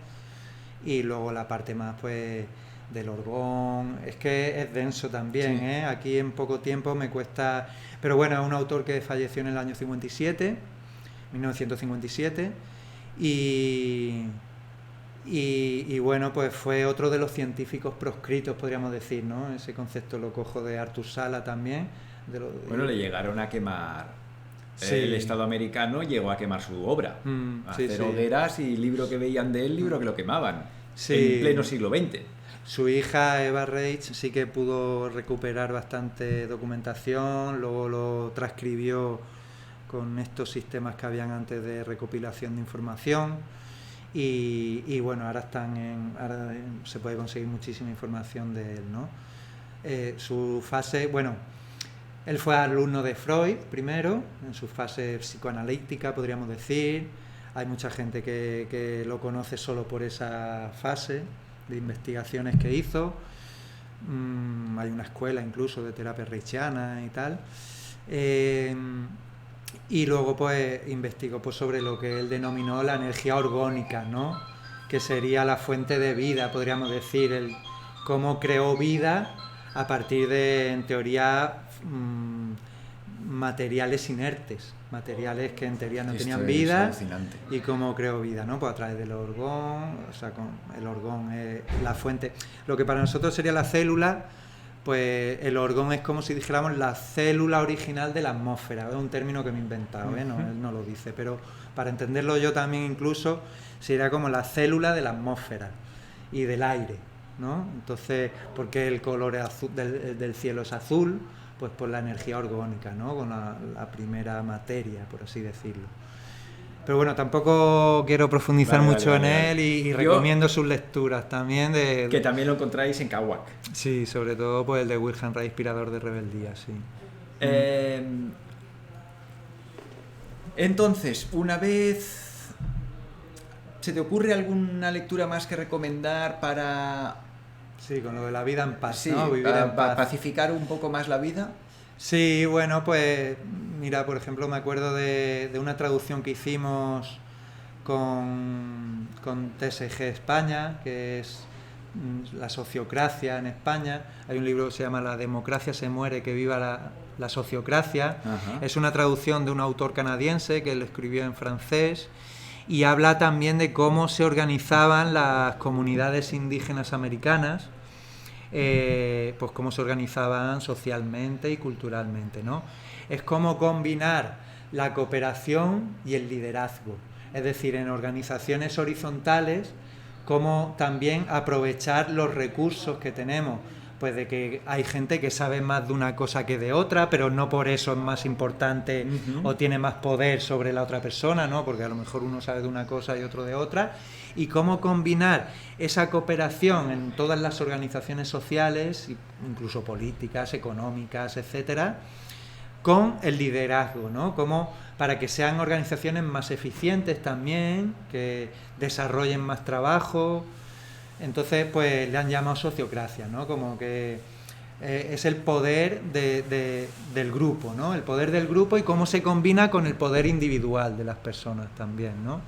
Speaker 2: y luego la parte más, pues, del orgón. Es que es denso también, sí. Aquí en poco tiempo me cuesta... Pero bueno, es un autor que falleció en el año 1957, y bueno, pues fue otro de los científicos proscritos, podríamos decir, ¿no? Ese concepto lo cojo de Artur Sala también.
Speaker 1: Bueno, le llegaron a quemar... Sí. El Estado americano llegó a quemar su obra, hacer hogueras y libro que veían de él, libro que lo quemaban, en pleno siglo XX.
Speaker 2: Su hija Eva Reich sí que pudo recuperar bastante documentación, luego lo transcribió con estos sistemas que habían antes de recopilación de información, y bueno, ahora se puede conseguir muchísima información de él, ¿no? Su fase, bueno, él fue alumno de Freud primero, en su fase psicoanalítica, podríamos decir. Hay mucha gente que lo conoce solo por esa fase de investigaciones que hizo. Hay una escuela incluso de terapia reichiana y tal. Y luego pues investigó pues, sobre lo que él denominó la energía orgónica, ¿no? Que sería la fuente de vida, podríamos decir, cómo creó vida a partir de, en teoría, materiales inertes, materiales que en teoría no tenían vida, y cómo creó vida, ¿no? Pues a través del orgón, o sea, el orgón es la fuente. Lo que para nosotros sería la célula, pues el orgón es como si dijéramos la célula original de la atmósfera. Es un término que me he inventado, ¿eh? No, él no lo dice, pero para entenderlo yo también incluso sería como la célula de la atmósfera y del aire, ¿no? Entonces, porque el color azul del cielo es azul, pues por la energía orgónica, ¿no? Con la primera materia, por así decirlo. Pero bueno, tampoco quiero profundizar mucho en él, y recomiendo sus lecturas también.
Speaker 1: Que también lo encontráis en Kawak.
Speaker 2: Sí, sobre todo pues el de Wilhelm Reich, Inspirador de Rebeldía, sí.
Speaker 1: Entonces, una vez... ¿Se te ocurre alguna lectura más que recomendar para
Speaker 2: Sí, con lo de la vida en paz,
Speaker 1: Sí,
Speaker 2: ¿no? Vivir en paz.
Speaker 1: pacificar un poco más la vida.
Speaker 2: Sí, bueno, pues mira, por ejemplo, me acuerdo de una traducción que hicimos con TSG España, que es la sociocracia en España. Hay un libro que se llama La democracia se muere, que viva la sociocracia.
Speaker 1: Ajá.
Speaker 2: Es una traducción de un autor canadiense que lo escribió en francés y habla también de cómo se organizaban las comunidades indígenas americanas, pues cómo se organizaban socialmente y culturalmente, ¿no? Es como combinar la cooperación y el liderazgo. Es decir, en organizaciones horizontales, cómo también aprovechar los recursos que tenemos, pues de que hay gente que sabe más de una cosa que de otra, pero no por eso es más importante o tiene más poder sobre la otra persona, ¿no? Porque a lo mejor uno sabe de una cosa y otro de otra. Y cómo combinar esa cooperación en todas las organizaciones sociales, incluso políticas, económicas, etcétera, con el liderazgo, ¿no? Como para que sean organizaciones más eficientes también, que desarrollen más trabajo. Entonces, pues le han llamado sociocracia, ¿no? Como que es el poder del grupo, ¿no? El poder del grupo y cómo se combina con el poder individual de las personas también, ¿no?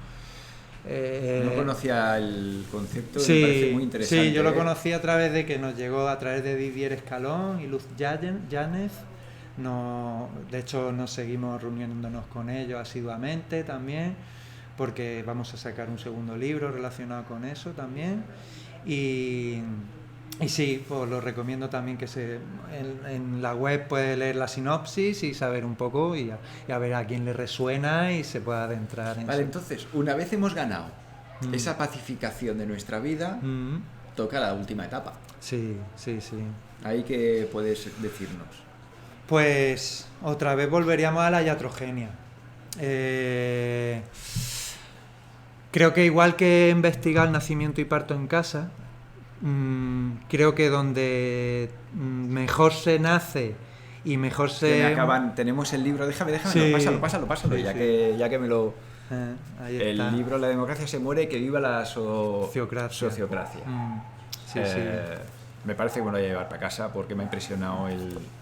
Speaker 1: No conocía el concepto,
Speaker 2: sí,
Speaker 1: me parece muy interesante.
Speaker 2: Sí, yo lo conocí a través de que nos llegó a través de Didier Escalón y Luz Yáñez. No, de hecho, nos seguimos reuniéndonos con ellos asiduamente también, porque vamos a sacar un segundo libro relacionado con eso también. Y sí, pues lo recomiendo también que en la web puede leer la sinopsis y saber un poco y a ver a quién le resuena y se pueda adentrar en
Speaker 1: Vale,
Speaker 2: eso.
Speaker 1: entonces, una vez hemos ganado esa pacificación de nuestra vida, toca la última etapa.
Speaker 2: Sí, sí, sí.
Speaker 1: Ahí que puedes decirnos.
Speaker 2: Pues otra vez volveríamos a la iatrogenia. Creo que igual que investigar nacimiento y parto en casa, creo que donde mejor se nace y mejor se...
Speaker 1: Tenemos el libro, déjame,
Speaker 2: sí.
Speaker 1: pásalo,
Speaker 2: sí,
Speaker 1: ya,
Speaker 2: sí.
Speaker 1: ya que me lo...
Speaker 2: ahí está.
Speaker 1: El libro La democracia se muere, que viva la
Speaker 2: sociocracia.
Speaker 1: Sí. Me parece que me lo voy a llevar para casa porque me ha impresionado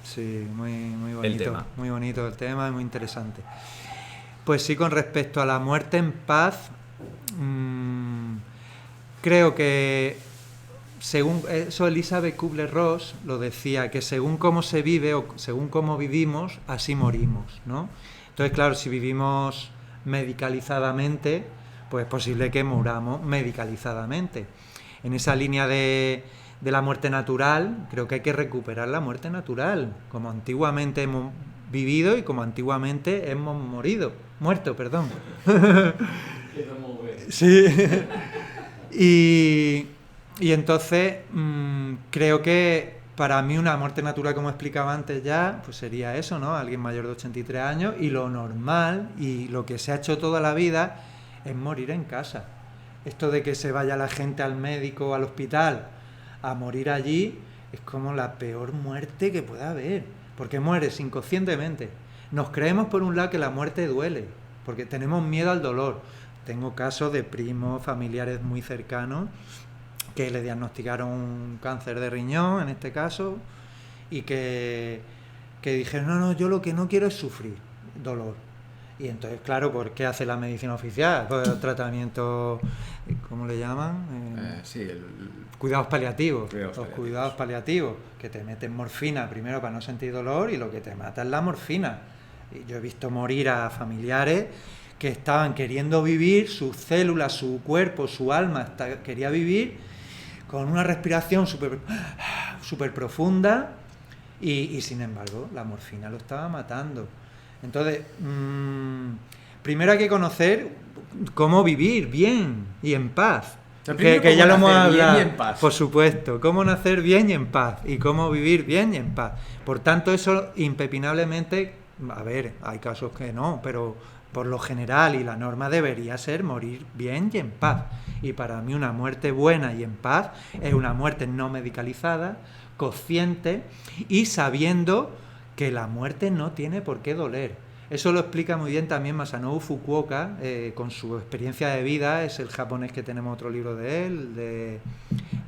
Speaker 2: Sí, muy bonito.
Speaker 1: el tema.
Speaker 2: Muy bonito el tema y muy interesante. Pues sí, con respecto a la muerte en paz, creo que según eso Elizabeth Kubler-Ross lo decía, que según cómo se vive o según cómo vivimos, así morimos, ¿no? Entonces, claro, si vivimos medicalizadamente, pues es posible que muramos medicalizadamente. En esa línea de la muerte natural, creo que hay que recuperar la muerte natural, como antiguamente hemos vivido y como antiguamente hemos muerto, perdón. Sí. Y entonces creo que para mí una muerte natural, como explicaba antes ya, pues sería eso, ¿no? Alguien mayor de 83 años y lo normal y lo que se ha hecho toda la vida es morir en casa. Esto de que se vaya la gente al médico o al hospital a morir allí es como la peor muerte que pueda haber, porque mueres inconscientemente. Nos creemos por un lado que la muerte duele, porque tenemos miedo al dolor. Tengo casos de primos, familiares muy cercanos que le diagnosticaron un cáncer de riñón, en este caso, y que dijeron, no, yo lo que no quiero es sufrir dolor. Y entonces, claro, ¿por qué hace la medicina oficial? Pues el tratamiento, ¿cómo le llaman?
Speaker 1: Sí,
Speaker 2: cuidados paliativos.
Speaker 1: Cuidados
Speaker 2: paliativos, que te meten morfina primero para no sentir dolor y lo que te mata es la morfina. Y yo he visto morir a familiares que estaban queriendo vivir, sus células, su cuerpo, su alma quería vivir con una respiración súper profunda y sin embargo la morfina lo estaba matando. Entonces, primero hay que conocer cómo vivir bien y en paz. Que ya lo hemos hablado, por supuesto, cómo nacer bien y en paz y cómo vivir bien y en paz. Por tanto, eso impepinablemente, a ver, hay casos que no, pero por lo general y la norma debería ser morir bien y en paz. Y para mí una muerte buena y en paz es una muerte no medicalizada, consciente y sabiendo que la muerte no tiene por qué doler. Eso lo explica muy bien también Masanobu Fukuoka, con su experiencia de vida. Es el japonés que tenemos otro libro de él,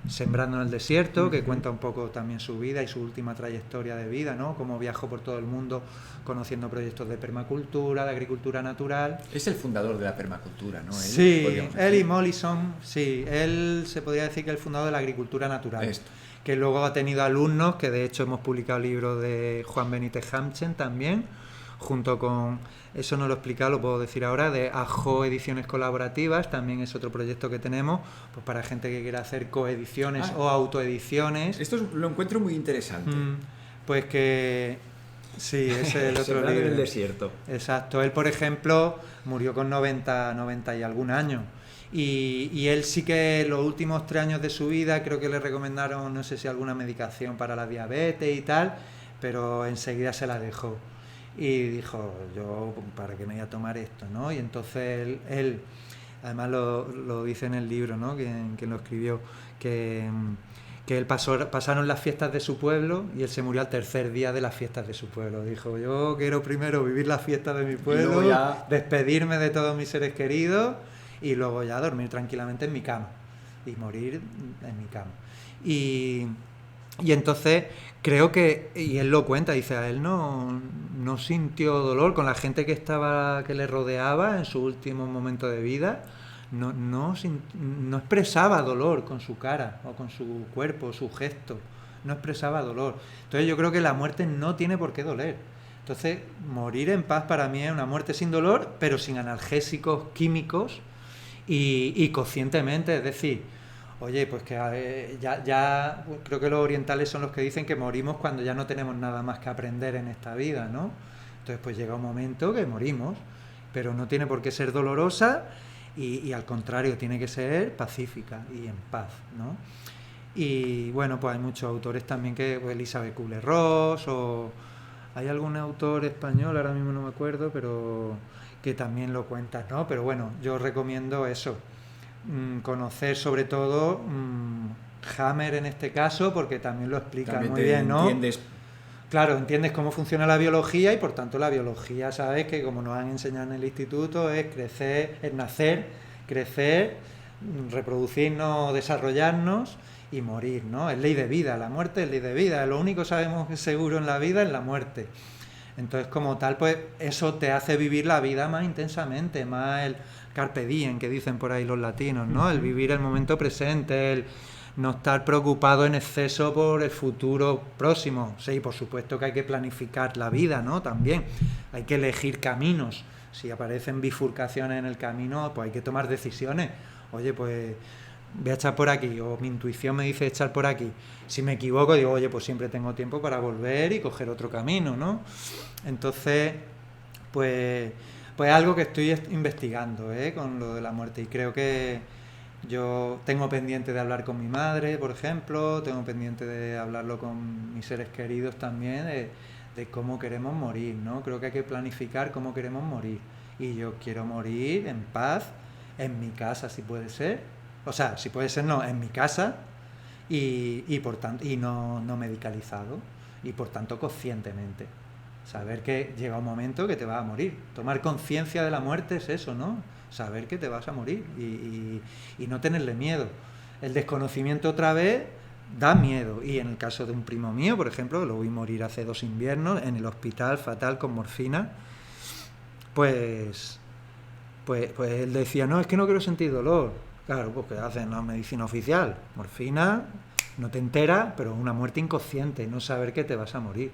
Speaker 2: Sembrando en el desierto, que cuenta un poco también su vida y su última trayectoria de vida, ¿no? Cómo viajó por todo el mundo conociendo proyectos de permacultura, de agricultura natural.
Speaker 1: Es el fundador de la permacultura, ¿no?
Speaker 2: Sí, él y Mollison, sí, él se podría decir que es el fundador de la agricultura natural.
Speaker 1: Esto.
Speaker 2: Que luego ha tenido alumnos, que de hecho hemos publicado libros de Juan Benítez Hamchen también, junto con, eso no lo he explicado, lo puedo decir ahora, de Ajo Ediciones Colaborativas, también es otro proyecto que tenemos, pues para gente que quiera hacer coediciones o autoediciones.
Speaker 1: Esto lo encuentro muy interesante.
Speaker 2: Pues que, sí, ese es el otro libro.
Speaker 1: En el desierto.
Speaker 2: Exacto, él por ejemplo murió con 90 y algún año. Y él sí que los últimos 3 años de su vida creo que le recomendaron, no sé si alguna medicación para la diabetes y tal, pero enseguida se la dejó. Y dijo, yo, ¿para qué me voy a tomar esto? ¿No? Y entonces él además lo dice en el libro, ¿no? Quien lo escribió, que él pasaron las fiestas de su pueblo y él se murió al tercer día de las fiestas de su pueblo. Dijo, yo quiero primero vivir las fiestas de mi pueblo, despedirme de todos mis seres queridos y luego ya dormir tranquilamente en mi cama y morir en mi cama. Y entonces creo que, y él lo cuenta, dice, a él no sintió dolor con la gente que le rodeaba en su último momento de vida. No expresaba dolor con su cara o con su cuerpo, su gesto, no expresaba dolor. Entonces yo creo que la muerte no tiene por qué doler. Entonces morir en paz para mí es una muerte sin dolor, pero sin analgésicos químicos y conscientemente, es decir, oye, pues que ya creo que los orientales son los que dicen que morimos cuando ya no tenemos nada más que aprender en esta vida, ¿no? Entonces pues llega un momento que morimos, pero no tiene por qué ser dolorosa. Y al contrario, tiene que ser pacífica y en paz, ¿no? Y bueno, pues hay muchos autores también que, pues Elizabeth Kubler-Ross, o hay algún autor español, ahora mismo no me acuerdo, pero que también lo cuenta, ¿no? Pero bueno, yo recomiendo eso, conocer sobre todo Hammer en este caso, porque también lo explica también muy bien, ¿no? Claro, entiendes cómo funciona la biología y por tanto la biología, sabes que como nos han enseñado en el instituto, es crecer, es nacer, crecer, reproducirnos, desarrollarnos y morir, ¿no? Es ley de vida, la muerte es ley de vida, lo único que sabemos seguro en la vida es la muerte. Entonces, como tal, pues eso te hace vivir la vida más intensamente, más el carpe diem que dicen por ahí los latinos, ¿no? El vivir el momento presente, el no estar preocupado en exceso por el futuro próximo. Sí, por supuesto que hay que planificar la vida, ¿no? También hay que elegir caminos. Si aparecen bifurcaciones en el camino, pues hay que tomar decisiones. Oye, pues voy a echar por aquí, o mi intuición me dice echar por aquí. Si me equivoco, digo, oye, pues siempre tengo tiempo para volver y coger otro camino, ¿no? Entonces, pues algo que estoy investigando, con lo de la muerte, y creo que yo tengo pendiente de hablar con mi madre, por ejemplo, tengo pendiente de hablarlo con mis seres queridos también, de cómo queremos morir, ¿no? Creo que hay que planificar cómo queremos morir. Y yo quiero morir en paz, en mi casa, si puede ser. O sea, si puede ser, no, en mi casa y por tanto, y no medicalizado, y por tanto conscientemente. Saber que llega un momento que te vas a morir. Tomar conciencia de la muerte es eso, ¿no? Saber que te vas a morir y no tenerle miedo. El desconocimiento otra vez da miedo, y en el caso de un primo mío, por ejemplo, lo vi morir hace 2 inviernos en el hospital fatal con morfina, pues él decía, no, es que no quiero sentir dolor. Claro, pues ¿qué hacen la medicina oficial? Morfina, no te enteras, pero una muerte inconsciente, no saber que te vas a morir.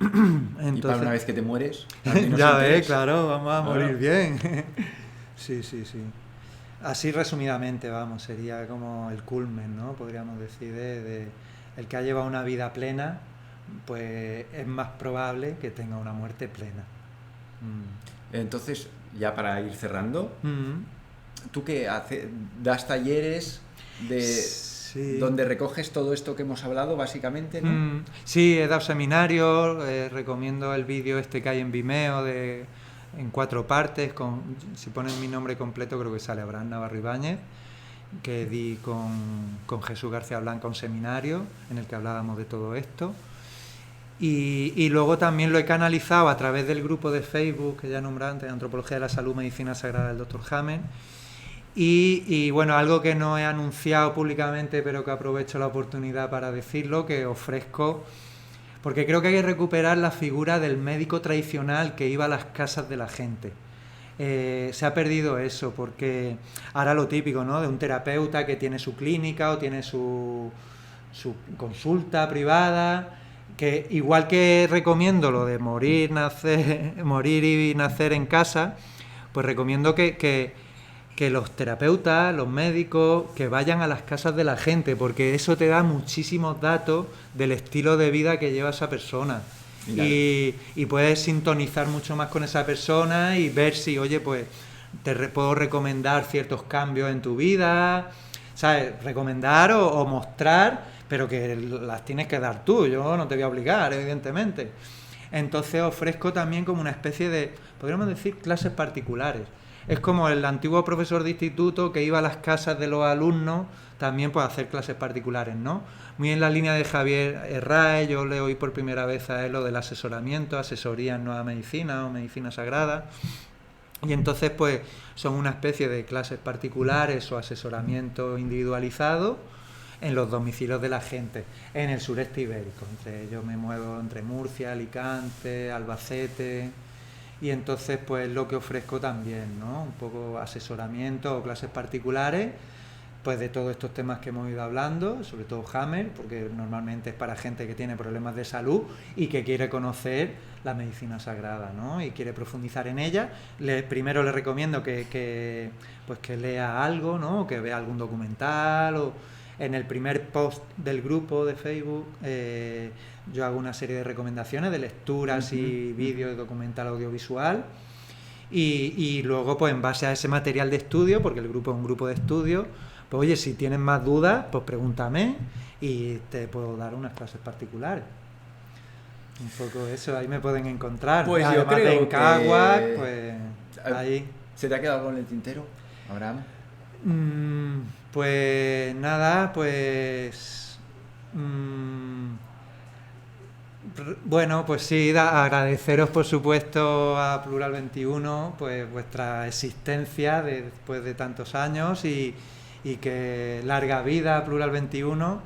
Speaker 2: Entonces,
Speaker 1: y para una vez que te mueres,
Speaker 2: ya ves, claro, vamos a morir bien. Sí. Así resumidamente, vamos, sería como el culmen, ¿no? Podríamos decir, de el que ha llevado una vida plena, pues es más probable que tenga una muerte plena.
Speaker 1: Entonces, ya para ir cerrando, ¿tú qué haces? ¿Das talleres donde recoges todo esto que hemos hablado, básicamente, ¿no?
Speaker 2: Sí, he dado seminarios, recomiendo el vídeo que hay en Vimeo en 4 partes, si ponen mi nombre completo creo que sale Abraham Navarro Ibáñez, que di con Jesús García Blanca un seminario en el que hablábamos de todo esto. Y luego también lo he canalizado a través del grupo de Facebook que ya nombré antes, Antropología de la Salud, Medicina Sagrada del Dr. Hammer. Y bueno, algo que no he anunciado públicamente, pero que aprovecho la oportunidad para decirlo, que ofrezco, porque creo que hay que recuperar la figura del médico tradicional que iba a las casas de la gente. Se ha perdido eso, porque ahora lo típico, ¿no? De un terapeuta que tiene su clínica o tiene su consulta privada, que igual que recomiendo lo de morir y nacer en casa, pues recomiendo que los terapeutas, los médicos, que vayan a las casas de la gente, porque eso te da muchísimos datos del estilo de vida que lleva esa persona. Y puedes sintonizar mucho más con esa persona y ver si, oye, pues puedo recomendar ciertos cambios en tu vida, ¿sabes? Recomendar o mostrar, pero que las tienes que dar tú, yo no te voy a obligar, evidentemente. Entonces ofrezco también como una especie de, podríamos decir, clases particulares. Es como el antiguo profesor de instituto que iba a las casas de los alumnos también pues a hacer clases particulares, ¿no? Muy en la línea de Javier Herráez, yo le oí por primera vez a él lo del asesoramiento, asesoría en nueva medicina o medicina sagrada. Y entonces pues son una especie de clases particulares o asesoramiento individualizado en los domicilios de la gente, en el sureste ibérico. Yo me muevo entre Murcia, Alicante, Albacete, y entonces pues lo que ofrezco también, ¿no? Un poco asesoramiento o clases particulares, pues de todos estos temas que hemos ido hablando, sobre todo Hammer, porque normalmente es para gente que tiene problemas de salud y que quiere conocer la medicina sagrada, ¿no? Y quiere profundizar en ella. Primero le recomiendo que lea algo, ¿no? Que vea algún documental o... En el primer post del grupo de Facebook yo hago una serie de recomendaciones de lecturas y vídeos de documental audiovisual y luego pues en base a ese material de estudio, porque el grupo es un grupo de estudio, pues oye, si tienes más dudas, pues pregúntame y te puedo dar unas clases particulares. Un poco eso, ahí me pueden encontrar.
Speaker 1: Pues
Speaker 2: además
Speaker 1: yo creo
Speaker 2: de en Caguas,
Speaker 1: que...
Speaker 2: pues ahí.
Speaker 1: ¿Se te ha quedado algo en el tintero, Abraham?
Speaker 2: Pues nada, pues bueno, pues sí, agradeceros por supuesto a Plural 21 pues vuestra existencia después de tantos años y que larga vida a Plural 21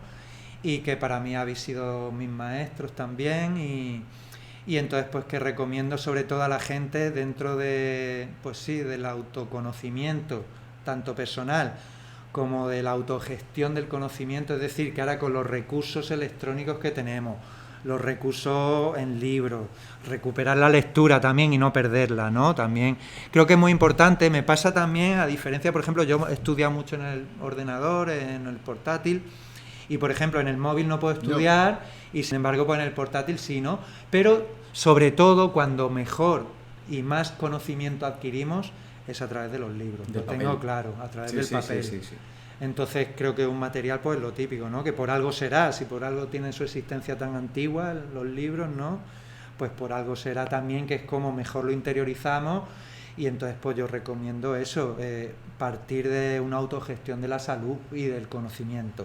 Speaker 2: y que para mí habéis sido mis maestros también y entonces pues que recomiendo sobre todo a la gente dentro de, pues sí, del autoconocimiento tanto personal como de la autogestión del conocimiento, es decir, que ahora con los recursos electrónicos que tenemos, los recursos en libros, recuperar la lectura también y no perderla, ¿no? También creo que es muy importante, me pasa también, a diferencia, por ejemplo, yo he estudiado mucho en el ordenador, en el portátil, y por ejemplo en el móvil no puedo estudiar, y sin embargo pues en el portátil sí, ¿no? Pero sobre todo cuando mejor y más conocimiento adquirimos es a través de los libros, lo tengo claro, a través del papel. Sí. Entonces creo que un material pues lo típico, ¿no? Que por algo será, si por algo tienen su existencia tan antigua los libros, ¿no? Pues por algo será también que es como mejor lo interiorizamos y entonces pues yo recomiendo eso, partir de una autogestión de la salud y del conocimiento.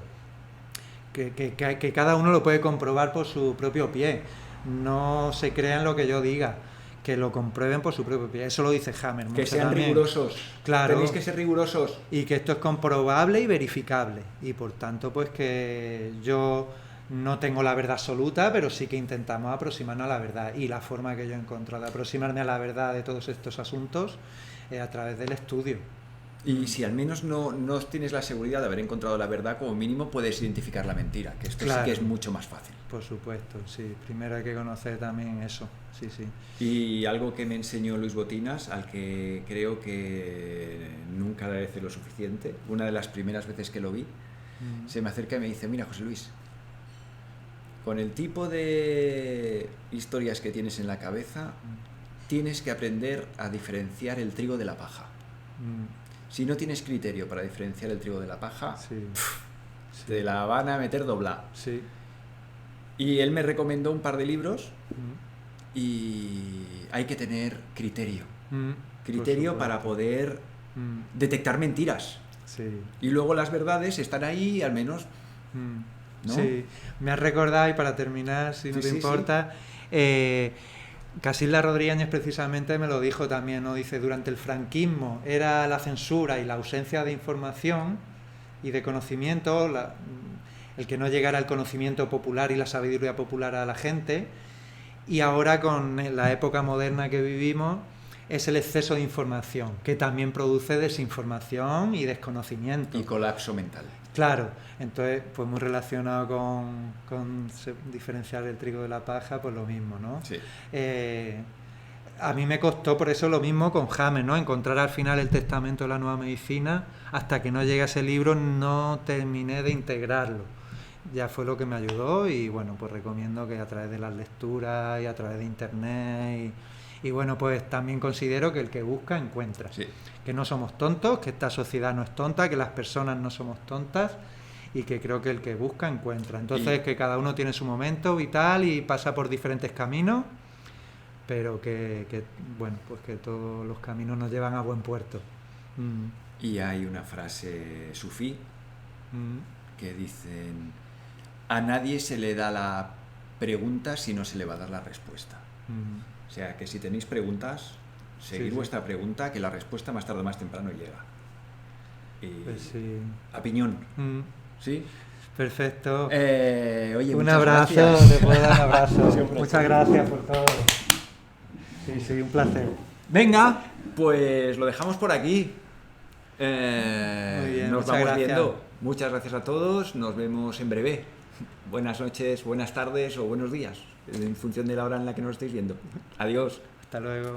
Speaker 2: Que cada uno lo puede comprobar por su propio pie, no se crean lo que yo diga, que lo comprueben por su propio pie. Eso lo dice Hammer.
Speaker 1: Que sean también rigurosos.
Speaker 2: Claro.
Speaker 1: Tenéis que ser rigurosos.
Speaker 2: Y que esto es comprobable y verificable. Y por tanto, pues que yo no tengo la verdad absoluta, pero sí que intentamos aproximarnos a la verdad. Y la forma que yo he encontrado de aproximarme a la verdad de todos estos asuntos es a través del estudio.
Speaker 1: Y si al menos no tienes la seguridad de haber encontrado la verdad, como mínimo puedes identificar la mentira, que esto sí que es mucho más fácil.
Speaker 2: Por supuesto, sí. Primero hay que conocer también eso, sí.
Speaker 1: Y algo que me enseñó Luis Botinas, al que creo que nunca agradece lo suficiente, una de las primeras veces que lo vi, se me acerca y me dice, mira José Luis, con el tipo de historias que tienes en la cabeza, tienes que aprender a diferenciar el trigo de la paja. Si no tienes criterio para diferenciar el trigo de la paja, te la van a meter doblada.
Speaker 2: Sí.
Speaker 1: Y él me recomendó un par de libros y hay que tener criterio. Criterio para poder detectar mentiras.
Speaker 2: Sí.
Speaker 1: Y luego las verdades están ahí, al menos... ¿no?
Speaker 2: Sí, me has recordado, y para terminar, si no te importa... Casilda Rodríguez precisamente me lo dijo también, ¿no? Dice, durante el franquismo era la censura y la ausencia de información y de conocimiento, el que no llegara el conocimiento popular y la sabiduría popular a la gente, y ahora con la época moderna que vivimos es el exceso de información, que también produce desinformación y desconocimiento.
Speaker 1: Y colapso mental.
Speaker 2: Claro, entonces, pues muy relacionado con diferenciar el trigo de la paja, pues lo mismo, ¿no?
Speaker 1: Sí.
Speaker 2: A mí me costó por eso lo mismo con James, ¿no? Encontrar al final el testamento de la nueva medicina, hasta que no llegue a ese libro no terminé de integrarlo. Ya fue lo que me ayudó y bueno, pues recomiendo que a través de las lecturas y a través de internet y bueno, pues también considero que el que busca encuentra.
Speaker 1: Sí.
Speaker 2: Que no somos tontos, que esta sociedad no es tonta, que las personas no somos tontas y que creo que el que busca encuentra. Entonces, que cada uno tiene su momento vital y pasa por diferentes caminos, pero bueno, pues que todos los caminos nos llevan a buen puerto.
Speaker 1: Y hay una frase sufí que dicen: a nadie se le da la pregunta si no se le va a dar la respuesta. O sea, que si tenéis preguntas, seguid vuestra pregunta, que la respuesta más tarde o más temprano llega. Y
Speaker 2: pues sí.
Speaker 1: A piñón. ¿Sí?
Speaker 2: Perfecto.
Speaker 1: Oye,
Speaker 2: un abrazo,
Speaker 1: gracias.
Speaker 2: te puedo dar un abrazo. Muchas gracias por todo. Sí, un placer.
Speaker 1: Venga, pues lo dejamos por aquí.
Speaker 2: Muy bien,
Speaker 1: nos
Speaker 2: muchas
Speaker 1: vamos
Speaker 2: gracias.
Speaker 1: viendo. Muchas gracias a todos. Nos vemos en breve. Buenas noches, buenas tardes o buenos días, en función de la hora en la que nos estéis viendo. Adiós.
Speaker 2: Hasta luego.